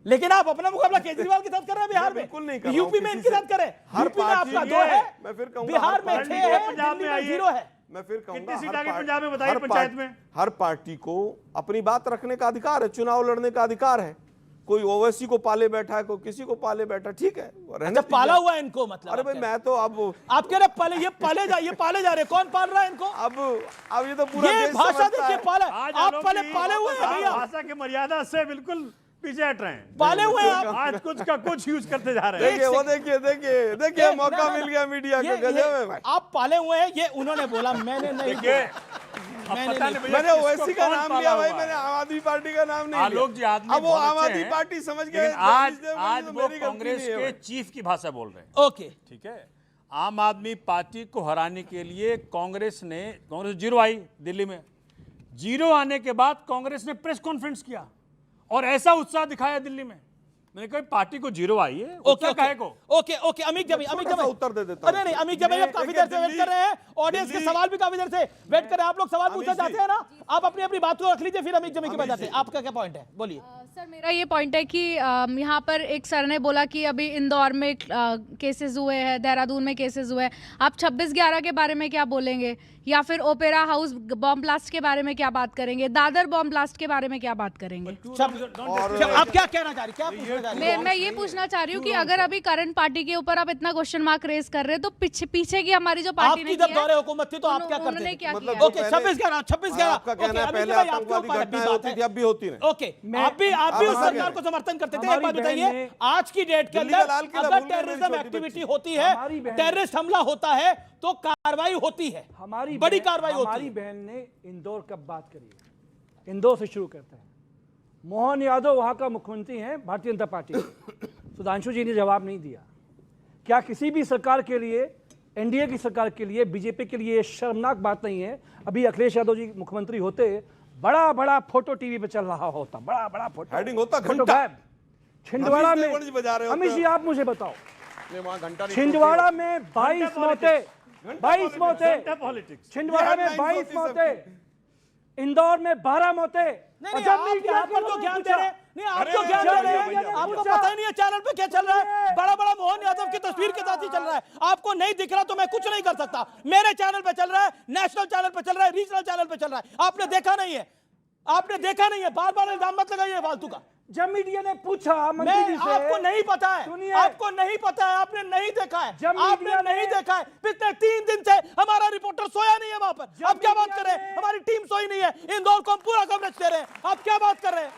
लेकिन आप अपना मुकाबला केजरीवाल के साथ कर रहे हैं बिहार में? बिल्कुल नहीं कर रहा हूं, यूपी में किसी इनके से। साथ करें? हर यूपी में पार्टी आपका ये 2 है, मैं फिर कहूंगा, बिहार हर में पार्टी 6 है, पंजाब दिल्ली में में आइए। 0 है। मैं फिर कहूंगा, कितनी सीट हर आ गई पार्टी- पंजाब में बताइए, हर पंचायत पार्टी- में? हर पार्टी को अपनी बात रखने का अधिकार है, चुनाव लड़ने का अधिकार है। कोई ओवैसी को पाले बैठा है, कोई किसी को पाले बैठा, ठीक है, रहने अच्छा, पाला दीजिए। हुआ है इनको, मतलब अरे आप भाई कह मैं तो अब आप कह रहे पाले, ये पाले जा रहे, कौन पाल रहा है इनको? अब ये तो पूरा ये देश भाषा समझता देखिए, है। पाला, आज आप आलोक पहले जी पाले हुए हैं भैया, भाषा की मर्यादा से बिल्कुल पीछे हट रहे हैं, पाले हुए हैं आप। आज कुछ का कुछ यूज करते जा रहे हैं। देखिए वो देखिए मौका मिल गया मीडिया को, गजब है भाई। आप पाले हुए हैं, ये उन्होंने बोला, मैंने नहीं देखिए, बोला। अब पता नहीं भैया मैंने किसको ओवैसी का कौन नाम पाला लिया भाई, हुआ मैंने है। आम आदमी पार्टी का नाम नहीं लिया। आलोक जी आदमी अब वो बहुत आम अच्छे आदमी हैं, पार्टी समझ गए, लेकिन आज तो वो मेरी गलती कांग्रेस नहीं है के भाई। चीफ की भाषा बोल रहे हैं। ओके, ठीक है, आम आदमी पार्टी को हराने के लिए कांग्रेस 0 आई दिल्ली में, 0 आने के बाद कांग्रेस ने प्रेस कॉन्फ्रेंस किया और ऐसा उत्साह दिखाया दिल्ली में। मैंने कहा पार्टी को 0 आई है, उत्साह काहे को? ओके, अमित जमी, उत्तर दे देता हूं। अरे नहीं, अमित जमी अब काफी देर से वेट कर रहे हैं, ऑडियंस के सवाल भी काफी देर से वेट कर रहे हैं। आप लोग सवाल पूछना चाहते हैं ना? आप अपनी अपनी बात को रख लीजिए, फिर अमित जमी के पास जाते हैं। आपका क्या पॉइंट है, बोलिए। सर, मेरा ये पॉइंट है कि यहाँ पर एक सर ने बोला कि अभी इंदौर में केसेस हुए हैं, देहरादून में केसेस हुए हैं, आप 26/11 के बारे में क्या बोलेंगे, या फिर ओपेरा हाउस बॉम्ब ब्लास्ट के बारे में क्या बात करेंगे, दादर बॉम्ब ब्लास्ट के बारे में क्या बात करेंगे? आप क्या कहना चाह रही, क्या पूछना चाह रही? मैं ये पूछना चाह रही हूँ कि अगर अभी करंट पार्टी के ऊपर आप इतना क्वेश्चन मार्क रेज कर रहे हैं, तो पीछे की हमारी जो पार्टी आपकी जब दौरे हुकूमत थी तो आप क्या करते उन्होंने थे? क्या मतलब किया? ओके, 26/11 आपका कहना है पहले आतंकवादी घटनाएं होती थी, अब भी होती रहे। ओके, आप भी उस सरकार को समर्थन करते थे। एक बात बताइए, आज की डेट के दिल्ली का अंदर लाल किला अगर भूल गए मेरी टेररिज्म छोटी एक्टिविटी बच्ची। होती है, हमारी बहन- टेररिस्ट हमला होता है, तो कार्रवाई होती है, हमारी बड़ी बहन- कार्रवाई होती हमारी है। बहन ने इंदौर कब बात करी है? इंदौर से शुरू करते हैं। मोहन यादव वहां का मुख्यमंत्री हैं भारतीय जनता पार्टी के। सुधांशु जी ने जवाब नहीं दिया। क्या किसी भी सरकार के लिए, एनडीए की सरकार के लिए, बीजेपी के लिए शर्मनाक बात नहीं है? अभी अखिलेश यादव जी मुख्यमंत्री होते, बड़ा बड़ा फोटो टीवी पे चल रहा होता, बड़ा बड़ा फोटो, हेडिंग होता फोटो घंटा। गायब। छिंदवाड़ा अमित देवगन जी बजा रहे में, होते अमित जी आप मुझे बताओ, वहां घंटा नहीं छिंदवाड़ा में 22 मौतें, 22 मौतें, पॉलिटिक्स छिंदवाड़ा में 22 मौतें, इंदौर में 12 मौतें। नहीं, आप पर तो ज्ञान दे रहे हैं। नहीं, आप तो ज्ञान दे रहे हैं, आपको पता ही नहीं है चैनल पे क्या चल रहा है। बड़ा बड़ा मोहन यादव की तस्वीर के साथ ही चल रहा है। आपको नहीं दिख रहा तो मैं कुछ नहीं कर सकता। मेरे चैनल पे चल रहा है, नेशनल चैनल पे चल रहा है, रीजनल चैनल पे चल रहा है। आपने देखा नहीं है, आपने देखा नहीं है। बार बार इल्जाम मत लगाइए फालतू का। जब मीडिया ने पूछा मंत्री जी से, आपको नहीं पता है, सुनिए, आपको नहीं पता है, आपने नहीं देखा है, जब आपने मीडिया नहीं ने- देखा है। पिछले 3 दिन से हमारा रिपोर्टर सोया नहीं है वहां पर। अब क्या बात कर रहे हैं? हमारी टीम सोई नहीं है, इंदौर को हम पूरा कवरेज दे रहे हैं। आप क्या बात कर रहे हैं?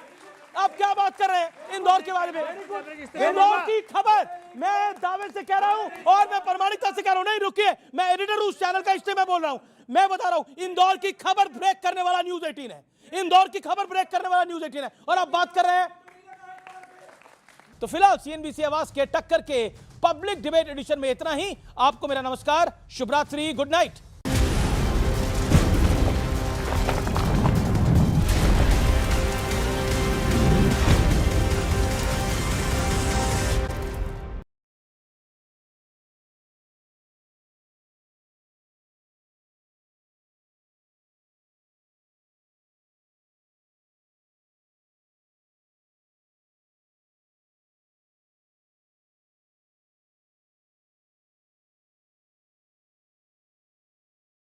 आप क्या बात कर रहे हैं इंदौर के बारे में? इंदौर की खबर मैं दावे से कह रहा हूं और मैं प्रामाणिकता से कह रहा हूं। नहीं रुकिए, मैं एडिटर हूं उस चैनल का, इसलिए मैं बोल रहा हूं। मैं बता रहा हूं, इंदौर की खबर ब्रेक करने वाला न्यूज 18 है। इंदौर की खबर ब्रेक करने वाला न्यूज 18 है। और आप बात कर रहे हैं तो फिलहाल सीएनबीसी आवाज के टक्कर के पब्लिक डिबेट एडिशन में इतना ही। आपको मेरा नमस्कार, शुभ रात्रि, गुड नाइट।